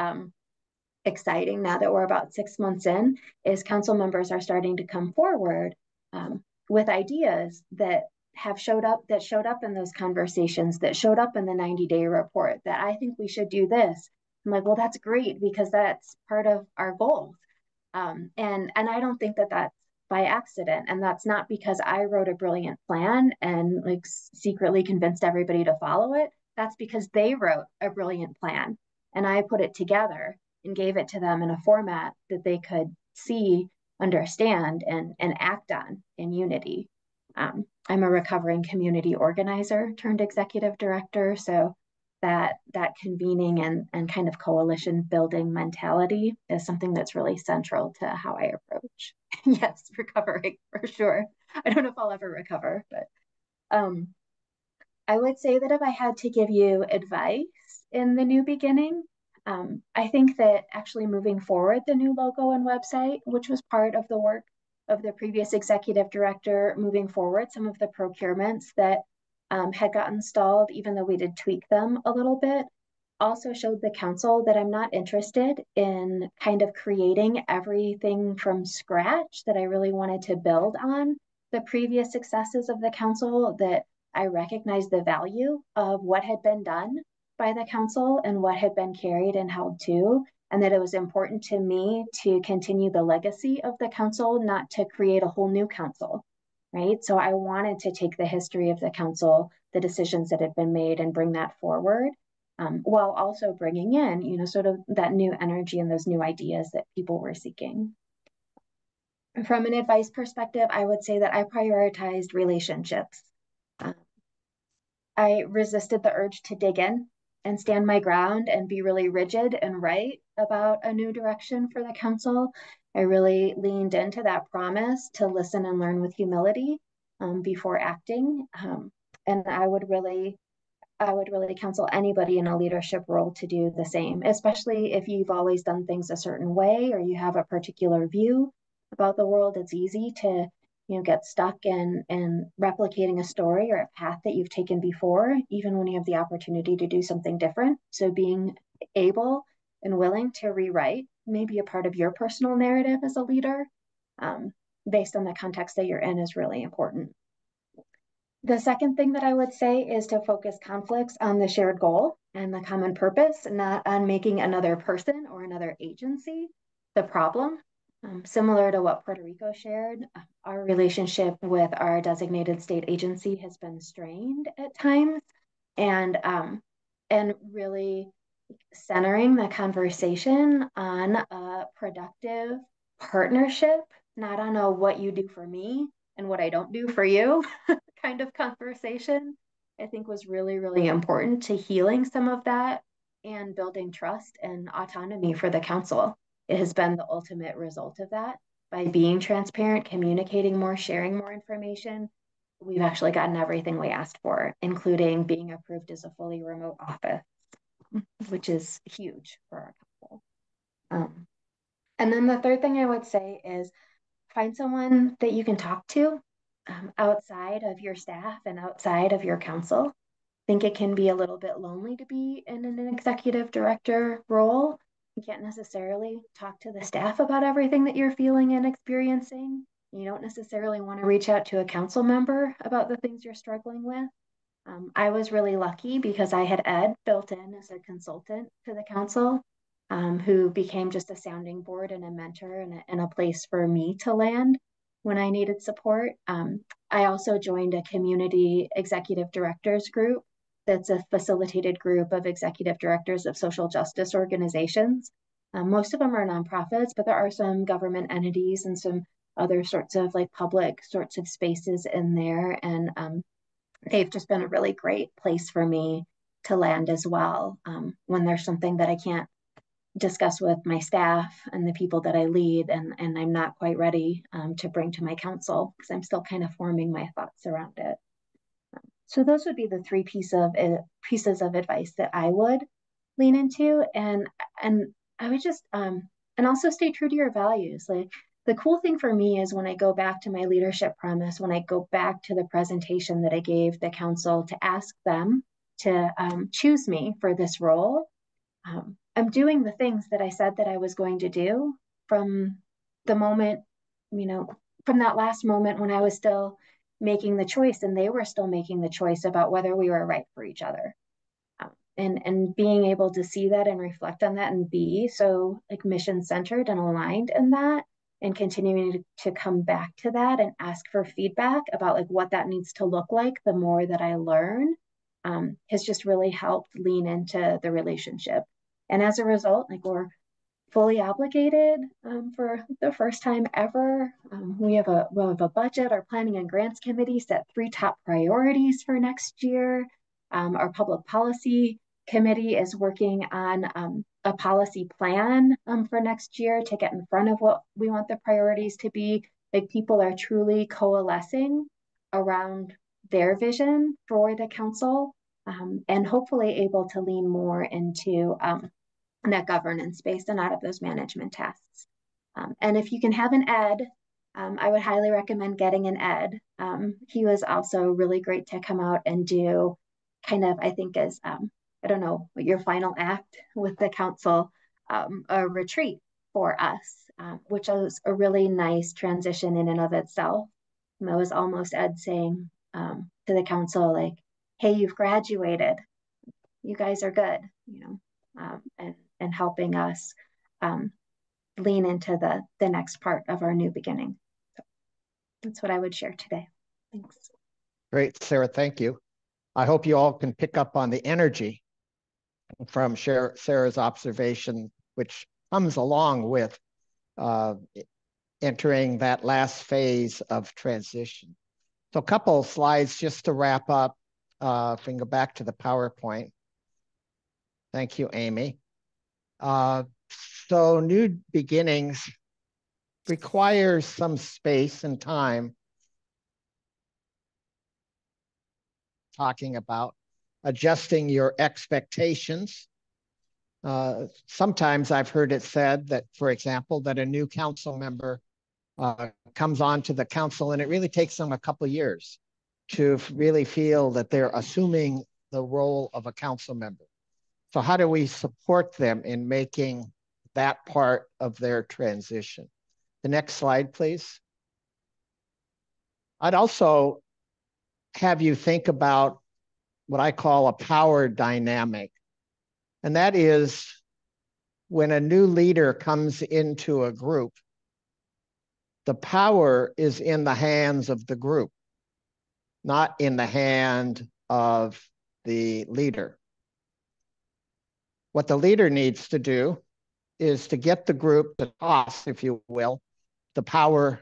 exciting now that we're about 6 months in is council members are starting to come forward with ideas that showed up in those conversations, that showed up in the 90-day report, that I think we should do this. I'm like, well, that's great, because that's part of our goals. And I don't think that that's by accident. And that's not because I wrote a brilliant plan and like secretly convinced everybody to follow it. That's because they wrote a brilliant plan and I put it together and gave it to them in a format that they could see, understand, and act on in unity. I'm a recovering community organizer turned executive director. So that convening and kind of coalition building mentality is something that's really central to how I approach. Yes, recovering for sure. I don't know if I'll ever recover, but I would say that if I had to give you advice in the new beginning, I think that actually moving forward the new logo and website, which was part of the work of the previous executive director, moving forward some of the procurements that had gotten stalled, even though we did tweak them a little bit, also showed the council that I'm not interested in kind of creating everything from scratch, that I really wanted to build on the previous successes of the council, that I recognize the value of what had been done by the council and what had been carried and held to, and that it was important to me to continue the legacy of the council, not to create a whole new council. Right. So I wanted to take the history of the council, the decisions that had been made, and bring that forward, while also bringing in, sort of that new energy and those new ideas that people were seeking. From an advice perspective, I would say that I prioritized relationships. I resisted the urge to dig in and stand my ground and be really rigid and right about a new direction for the council. I really leaned into that promise to listen and learn with humility before acting. And I would really counsel anybody in a leadership role to do the same, especially if you've always done things a certain way or you have a particular view about the world. It's easy to get stuck in replicating a story or a path that you've taken before, even when you have the opportunity to do something different. So being able and willing to rewrite maybe a part of your personal narrative as a leader based on the context that you're in is really important. The second thing that I would say is to focus conflicts on the shared goal and the common purpose, not on making another person or another agency the problem. Similar to what Puerto Rico shared, our relationship with our designated state agency has been strained at times, and really centering the conversation on a productive partnership, not on a what you do for me and what I don't do for you kind of conversation, I think was really, really important to healing some of that and building trust and autonomy for the council. It has been the ultimate result of that. By being transparent, communicating more, sharing more information, we've actually gotten everything we asked for, including being approved as a fully remote office, which is huge for our council. And then the third thing I would say is find someone that you can talk to outside of your staff and outside of your council. I think it can be a little bit lonely to be in an executive director role. You can't necessarily talk to the staff about everything that you're feeling and experiencing. You don't necessarily want to reach out to a council member about the things you're struggling with. I was really lucky because I had Ed built in as a consultant to the council, who became just a sounding board and a mentor and a place for me to land when I needed support. I also joined a community executive directors group that's a facilitated group of executive directors of social justice organizations. Most of them are nonprofits, but there are some government entities and some other sorts of like public sorts of spaces in there. And they've just been a really great place for me to land as well. When there's something that I can't discuss with my staff and the people that I lead, and I'm not quite ready to bring to my council because I'm still kind of forming my thoughts around it. So those would be the three pieces of advice that I would lean into, and I would just and also stay true to your values. Like the cool thing for me is when I go back to my leadership promise, when I go back to the presentation that I gave the council to ask them to choose me for this role, I'm doing the things that I said that I was going to do from the moment, from that last moment when I was still making the choice and they were still making the choice about whether we were right for each other. And being able to see that and reflect on that and be so like mission centered and aligned in that, and continuing to come back to that and ask for feedback about like what that needs to look like the more that I learn, has just really helped lean into the relationship. And as a result, like we're fully obligated for the first time ever. We have a budget. Our planning and grants committee set 3 top priorities for next year. Our public policy committee is working on a policy plan for next year to get in front of what we want the priorities to be. Like people are truly coalescing around their vision for the council, and hopefully able to lean more into that governance space and out of those management tasks. And if you can have an ed, I would highly recommend getting an ed. He was also really great to come out and do kind of, I think is, I don't know, your final act with the council, a retreat for us, which was a really nice transition in and of itself. And it was almost ed saying to the council, like, hey, you've graduated. You guys are good, and helping us lean into the next part of our new beginning. So that's what I would share today. Thanks. Great, Sarah, thank you. I hope you all can pick up on the energy from Sarah's observation, which comes along with entering that last phase of transition. So a couple of slides just to wrap up. If we can go back to the PowerPoint. Thank you, Amy. So new beginnings requires some space and time. Talking about adjusting your expectations. Sometimes I've heard it said that, for example, that a new council member comes onto the council and it really takes them a couple of years to really feel that they're assuming the role of a council member. So how do we support them in making that part of their transition? The next slide, please. I'd also have you think about what I call a power dynamic. And that is when a new leader comes into a group, the power is in the hands of the group, not in the hand of the leader. What the leader needs to do is to get the group to toss, if you will, the power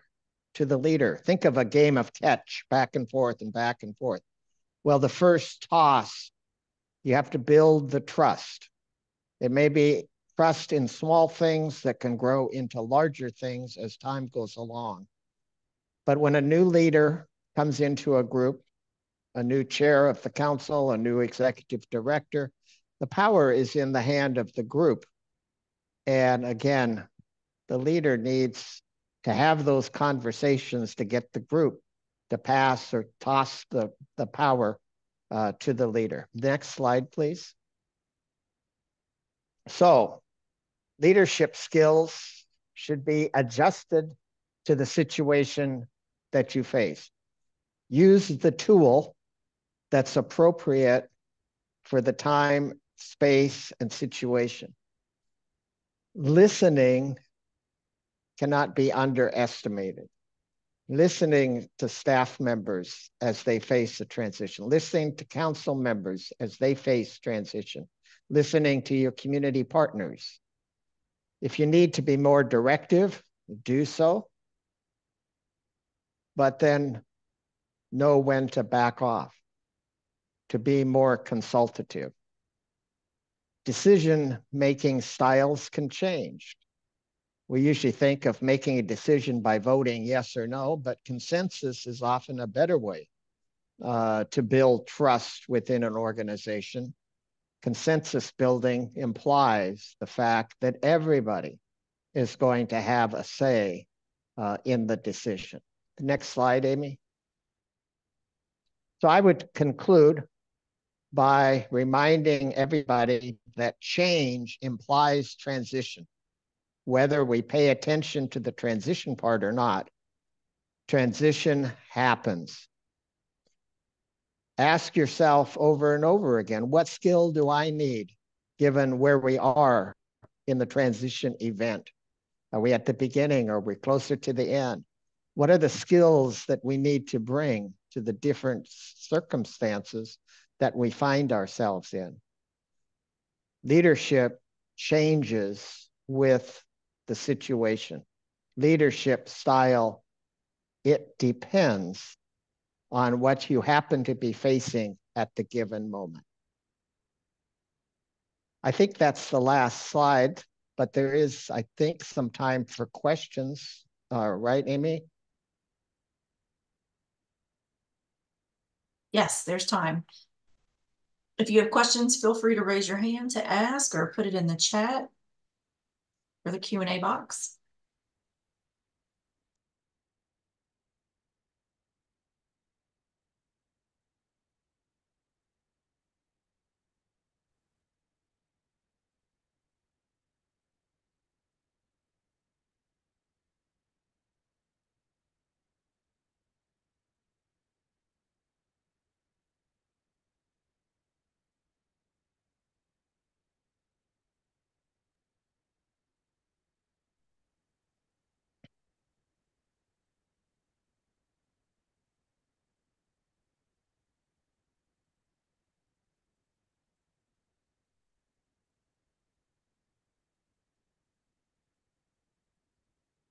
to the leader. Think of a game of catch, back and forth and back and forth. Well, the first toss, you have to build the trust. It may be trust in small things that can grow into larger things as time goes along. But when a new leader comes into a group, a new chair of the council, a new executive director, the power is in the hand of the group. And again, the leader needs to have those conversations to get the group to pass or toss the power to the leader. Next slide, please. So leadership skills should be adjusted to the situation that you face. Use the tool that's appropriate for the time, space, and situation. Listening cannot be underestimated. listening to staff members as they face the transition, listening to council members as they face transition, listening to your community partners. If you need to be more directive, do so, but then know when to back off, to be more consultative. Decision-making styles can change. We usually think of making a decision by voting yes or no, but consensus is often a better way to build trust within an organization. Consensus building implies the fact that everybody is going to have a say in the decision. The next slide, Amy. So I would conclude by reminding everybody that change implies transition. Whether we pay attention to the transition part or not, transition happens. Ask yourself over and over again, what skill do I need given where we are in the transition event? Are we at the beginning? Are we closer to the end? What are the skills that we need to bring to the different circumstances that we find ourselves in? Leadership changes with the situation. Leadership style, it depends on what you happen to be facing at the given moment. I think that's the last slide, but there is, I think, some time for questions. Right, Amy? Yes, there's time. If you have questions, feel free to raise your hand to ask or put it in the chat or the Q&A box.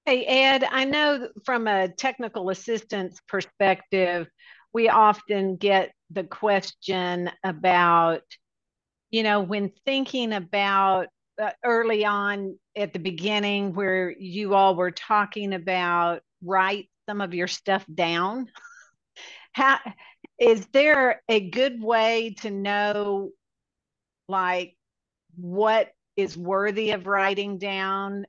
Hey, Ed, I know from a technical assistance perspective, we often get the question about, when thinking about early on at the beginning where you all were talking about write some of your stuff down. How is there a good way to know like what is worthy of writing down?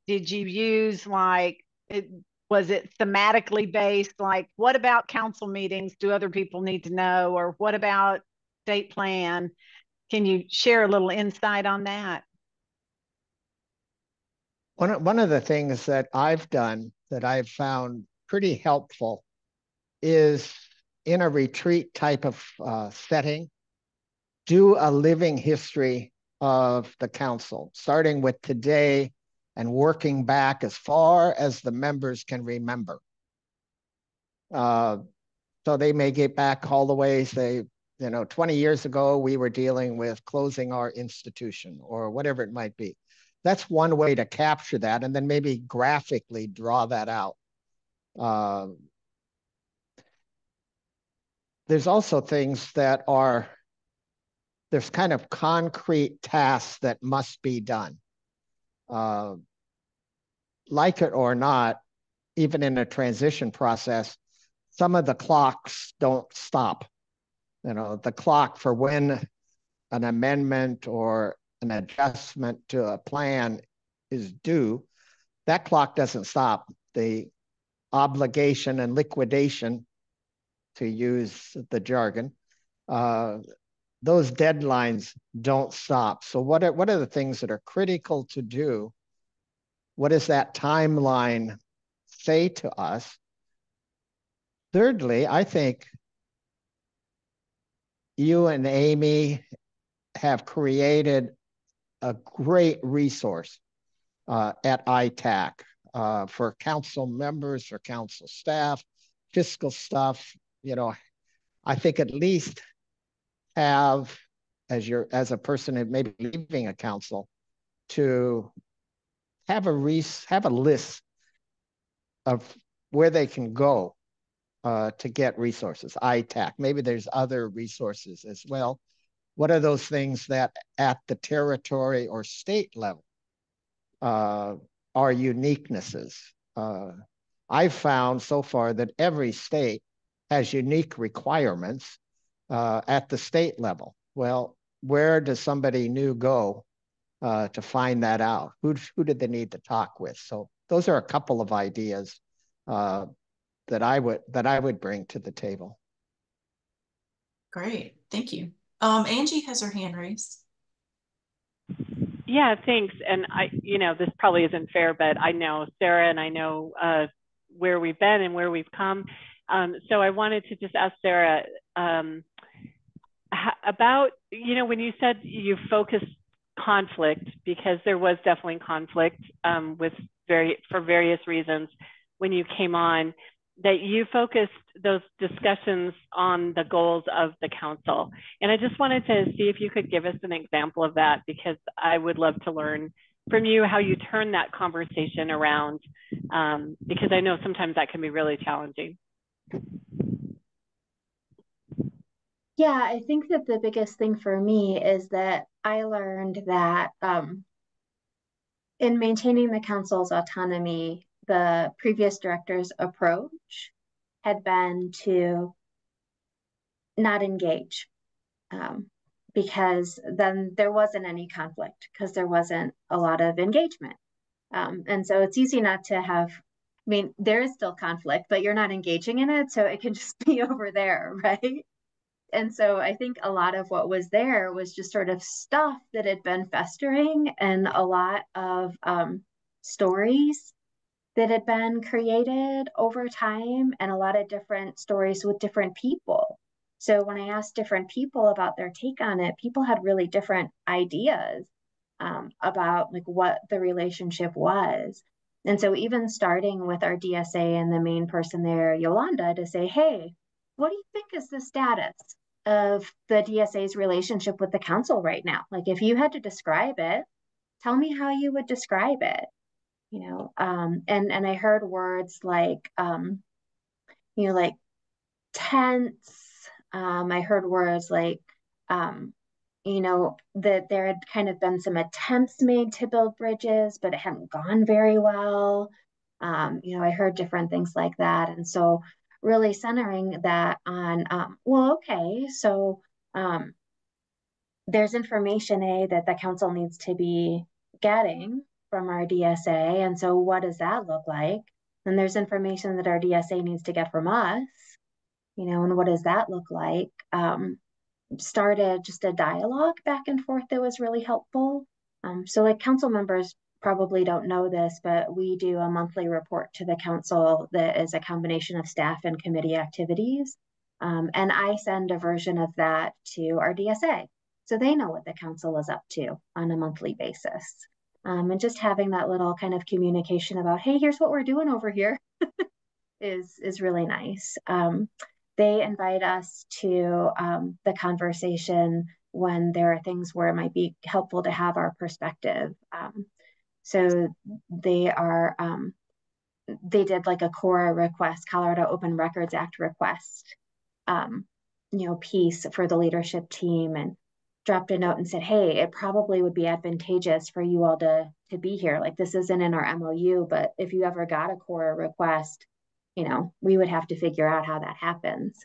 Did you use was it thematically based? Like, what about council meetings do other people need to know? Or what about state plan? Can you share a little insight on that? One of the things that I've done that I've found pretty helpful is in a retreat type of setting, do a living history of the council, starting with today and working back as far as the members can remember. So they may get back all the way, say, 20 years ago, we were dealing with closing our institution or whatever it might be. That's one way to capture that, and then maybe graphically draw that out. There's also things that there's kind of concrete tasks that must be done. Like it or not, even in a transition process, some of the clocks don't stop. The clock for when an amendment or an adjustment to a plan is due, that clock doesn't stop. The obligation and liquidation, to use the jargon, those deadlines don't stop. So what are the things that are critical to do? What does that timeline say to us? Thirdly, I think you and Amy have created a great resource at ITAC. for council members, for council staff, fiscal stuff, you know, I think at least have, as a person that may be leaving a council, to have a list of where they can go to get resources. ITAC, maybe there's other resources as well. What are those things that at the territory or state level are uniquenesses? I've found so far that every state has unique requirements at the state level. Well, where does somebody new go to find that out? Who did they need to talk with? So those are a couple of ideas that I would bring to the table. Great, thank you. Angie has her hand raised. Yeah, thanks. And this probably isn't fair, but I know Sarah and I know where we've been and where we've come. So I wanted to just ask Sarah about, when you said you focused conflict, because there was definitely conflict for various reasons when you came on, that you focused those discussions on the goals of the council. And I just wanted to see if you could give us an example of that, because I would love to learn from you how you turn that conversation around, because I know sometimes that can be really challenging. Yeah, I think that the biggest thing for me is that I learned that in maintaining the council's autonomy, the previous director's approach had been to not engage, because then there wasn't any conflict, because there wasn't a lot of engagement. And so it's easy not to have, there is still conflict, but you're not engaging in it, so it can just be over there, right? And so I think a lot of what was there was just sort of stuff that had been festering, and a lot of stories that had been created over time, and a lot of different stories with different people. So when I asked different people about their take on it, people had really different ideas about like what the relationship was. And so even starting with our DSA and the main person there, Yolanda, to say, hey, what do you think is the status of the DSA's relationship with the council right now? Like, if you had to describe it, tell me how you would describe it. And I heard words like, like tense. I heard words like, that there had kind of been some attempts made to build bridges, but it hadn't gone very well. I heard different things like that. And so really centering that on, so there's information that the council needs to be getting from our DSA. And so what does that look like? And there's information that our DSA needs to get from us, and what does that look like? Started just a dialogue back and forth that was really helpful. So like council members probably don't know this, but we do a monthly report to the council that is a combination of staff and committee activities. And I send a version of that to our DSA, so they know what the council is up to on a monthly basis. And just having that little kind of communication about, hey, here's what we're doing over here is really nice. They invite us to the conversation when there are things where it might be helpful to have our perspective. So they did like a CORA request, Colorado Open Records Act request, piece for the leadership team, and dropped a note and said, hey, it probably would be advantageous for you all to be here. Like, this isn't in our MOU, but if you ever got a CORA request, we would have to figure out how that happens.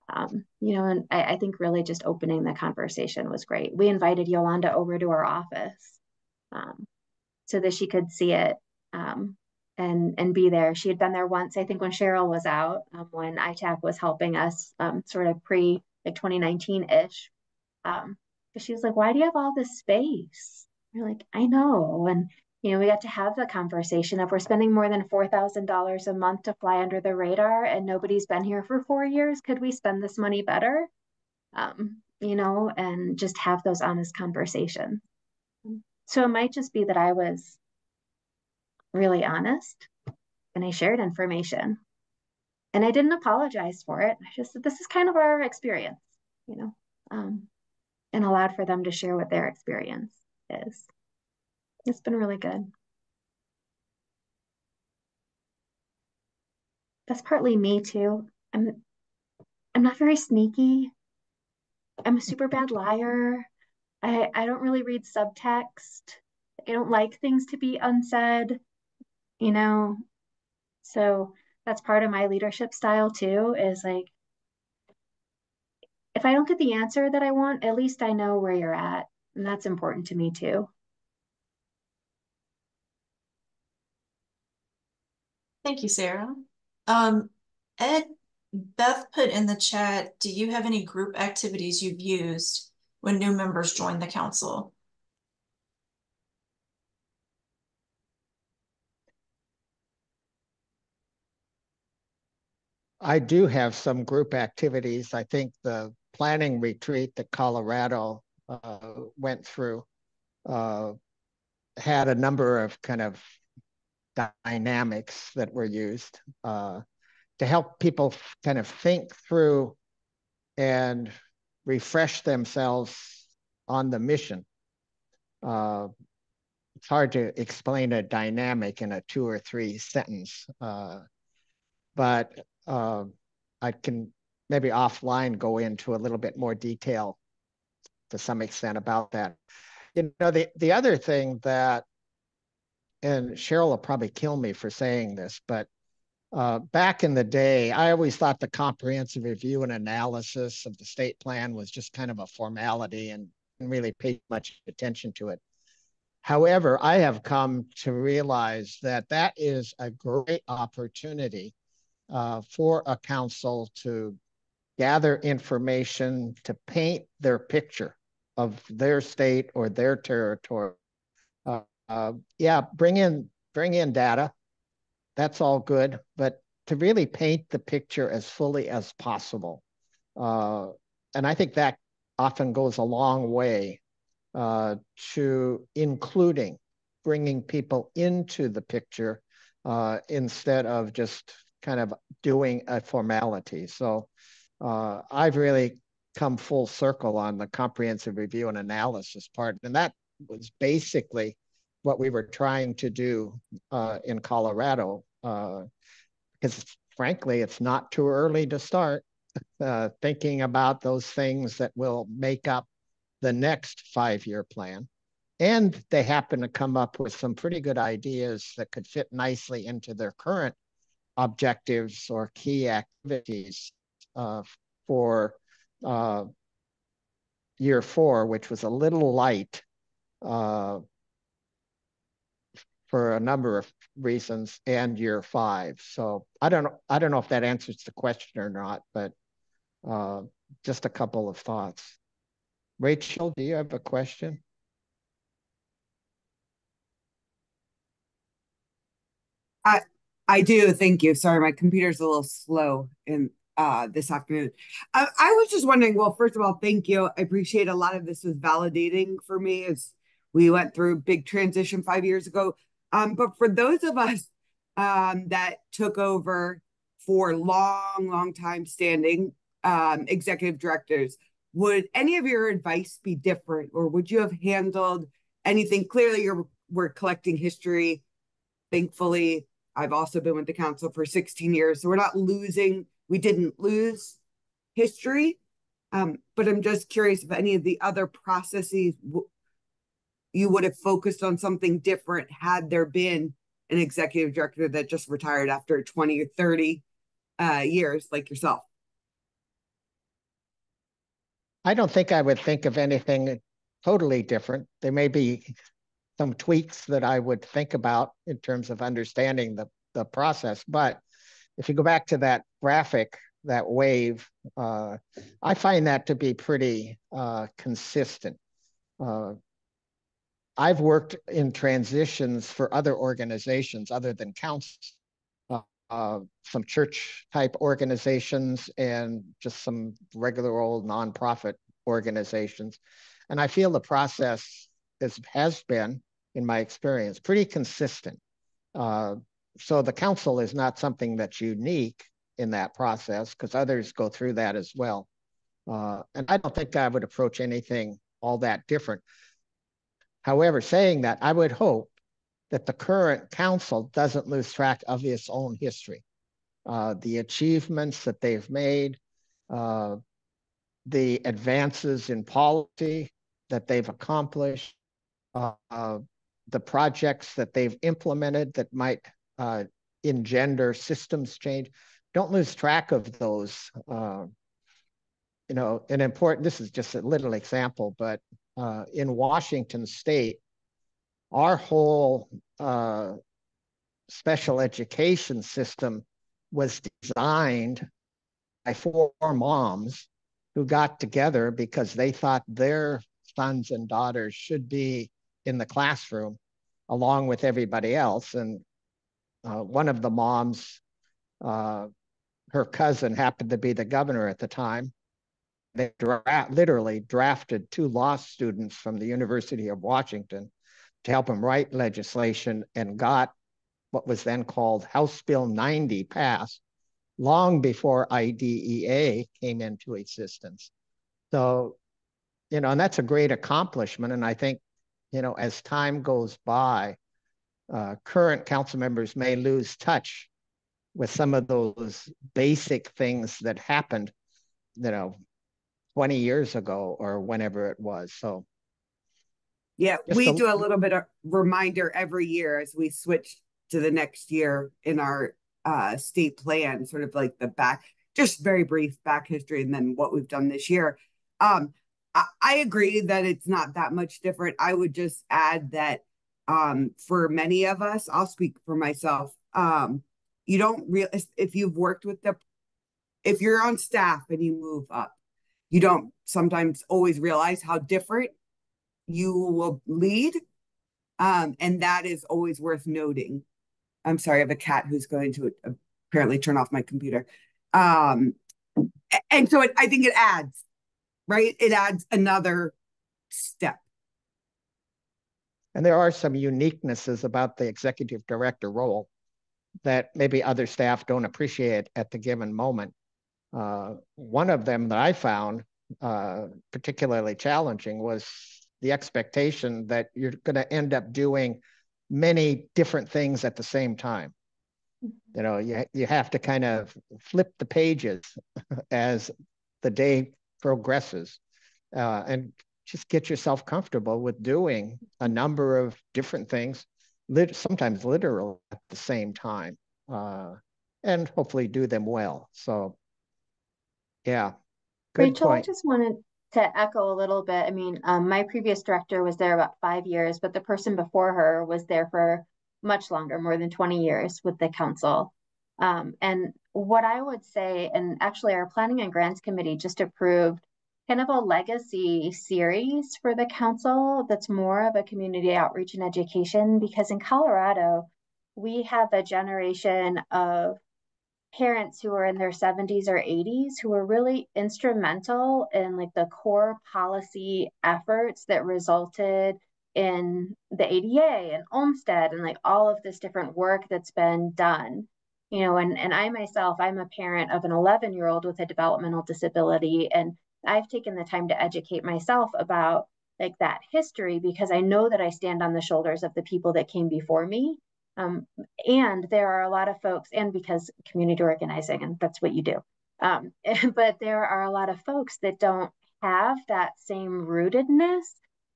And I think really just opening the conversation was great. We invited Yolanda over to our office so that she could see it and be there. She had been there once, I think, when Cheryl was out, when ITAC was helping us sort of pre like 2019-ish. She was like, why do you have all this space? We're like, I know. And we got to have the conversation of, we're spending more than $4,000 a month to fly under the radar, and nobody's been here for 4 years. Could we spend this money better? And just have those honest conversations. So it might just be that I was really honest and I shared information. And I didn't apologize for it. I just said, this is kind of our experience, you know, and allowed for them to share what their experience is. It's been really good. That's partly me too. I'm not very sneaky. I'm a super bad liar. I don't really read subtext. I don't like things to be unsaid, you know. So that's part of my leadership style too, is like, if I don't get the answer that I want, at least I know where you're at. And that's important to me too. Thank you, Sarah. Ed, Beth put in the chat, do you have any group activities you've used when new members join the council? I do have some group activities. I think the planning retreat that Colorado went through had a number of kind of dynamics that were used to help people kind of think through and refresh themselves on the mission. It's hard to explain a dynamic in a 2 or 3 sentence, but I can maybe offline go into a little bit more detail to some extent about that. You know, the other thing that, and Cheryl will probably kill me for saying this, but back in the day, I always thought the comprehensive review and analysis of the state plan was just kind of a formality and really paid much attention to it. However, I have come to realize that that is a great opportunity for a council to gather information, to paint their picture of their state or their territory. Yeah, bring in data. That's all good, but to really paint the picture as fully as possible. And I think that often goes a long way to including bringing people into the picture instead of just kind of doing a formality. So I've really come full circle on the comprehensive review and analysis part. And that was basically what we were trying to do in Colorado, because frankly, it's not too early to start thinking about those things that will make up the next 5-year plan. And they happen to come up with some pretty good ideas that could fit nicely into their current objectives or key activities for year 4, which was a little light for a number of reasons, and year 5. So I don't know if that answers the question or not, but just a couple of thoughts. Rachel, do you have a question? I do, thank you. Sorry, my computer's a little slow in this afternoon. I was just wondering, well, first of all, thank you. I appreciate a lot of this was validating for me as we went through a big transition 5 years ago. But for those of us that took over for long time standing executive directors, would any of your advice be different, or would you have handled anything? Clearly, we're collecting history. Thankfully, I've also been with the council for 16 years, so we didn't lose history. But I'm just curious if any of the other processes you would have focused on something different had there been an executive director that just retired after 20 or 30 years like yourself. I don't think I would think of anything totally different. There may be some tweaks that I would think about in terms of understanding the process. But if you go back to that graphic, that wave, I find that to be pretty consistent. I've worked in transitions for other organizations other than councils, some church type organizations and just some regular old nonprofit organizations. And I feel the process has been, in my experience, pretty consistent. so the council is not something that's unique in that process, because others go through that as well. And I don't think I would approach anything all that different. However, saying that, I would hope that the current council doesn't lose track of its own history, the achievements that they've made, the advances in policy that they've accomplished, the projects that they've implemented that might engender systems change. Don't lose track of those. You know, an important, this is just a little example, but in Washington State, our whole special education system was designed by 4 moms who got together because they thought their sons and daughters should be in the classroom along with everybody else. And one of the moms, her cousin happened to be the governor at the time. They literally drafted 2 law students from the University of Washington to help them write legislation, and got what was then called House Bill 90 passed long before IDEA came into existence. So, you know, and that's a great accomplishment. And I think, you know, as time goes by, current council members may lose touch with some of those basic things that happened, you know, 20 years ago or whenever it was. So yeah, we do a little bit of reminder every year as we switch to the next year in our state plan, sort of like the back, just very brief back history, and then what we've done this year. I agree that it's not that much different. I would just add that for many of us, I'll speak for myself, you don't realize, if you've worked with if you're on staff and you move up, you don't sometimes always realize how different you will lead. And that is always worth noting. I'm sorry, I have a cat who's going to apparently turn off my computer. And so I think it adds, right? It adds another step. And there are some uniquenesses about the executive director role that maybe other staff don't appreciate at the given moment. One of them that I found particularly challenging was the expectation that you're going to end up doing many different things at the same time. You know, you have to kind of flip the pages as the day progresses, and just get yourself comfortable with doing a number of different things, sometimes literally at the same time, and hopefully do them well. So, yeah, good Rachel, point. I just wanted to echo a little bit. I mean, my previous director was there about 5 years, but the person before her was there for much longer, more than 20 years with the council. And what I would say, and actually our Planning and Grants Committee just approved kind of a legacy series for the council that's more of a community outreach and education, because in Colorado, we have a generation of parents who are in their 70s or 80s who were really instrumental in like the core policy efforts that resulted in the ADA and Olmstead and like all of this different work that's been done. You know, and I myself, I'm a parent of an 11-year-old with a developmental disability, and I've taken the time to educate myself about like that history, because I know that I stand on the shoulders of the people that came before me. And there are a lot of folks, and because community organizing, and that's what you do. But there are a lot of folks that don't have that same rootedness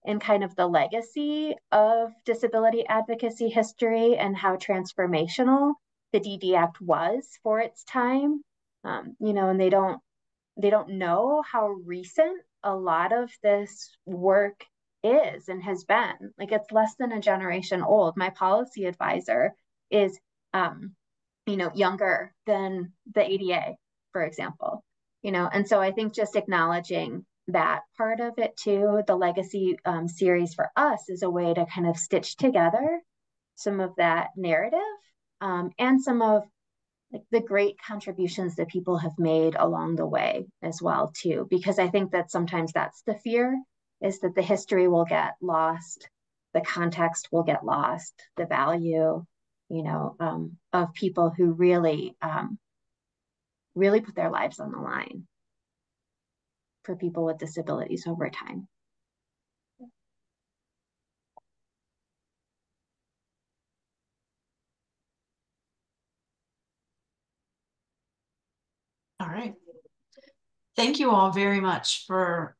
in kind of the legacy of disability advocacy history and how transformational the DD Act was for its time. You know, and they don't know how recent a lot of this work is and has been. Like, it's less than a generation old. My policy advisor is you know, younger than the ADA, for example. You know, and so I think just acknowledging that part of it too, the legacy series for us is a way to kind of stitch together some of that narrative and some of like the great contributions that people have made along the way as well too, because I think that sometimes that's the fear, is that the history will get lost, the context will get lost, the value. you know, of people who really, really put their lives on the line for people with disabilities over time. All right. Thank you all very much for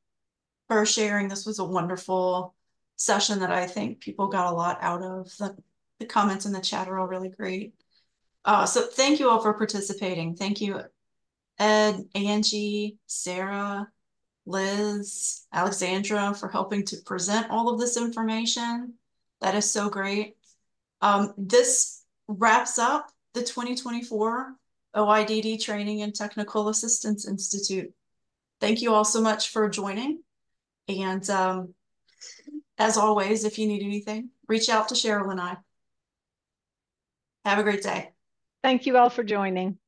sharing. This was a wonderful session that I think people got a lot out of. The comments in the chat are all really great. So thank you all for participating. Thank you, Ed, Angie, Sarah, Liz, Alexandra, for helping to present all of this information. That is so great. This wraps up the 2024 OIDD Training and Technical Assistance Institute. Thank you all so much for joining. And as always, if you need anything, reach out to Cheryl and I. Have a great day. Thank you all for joining.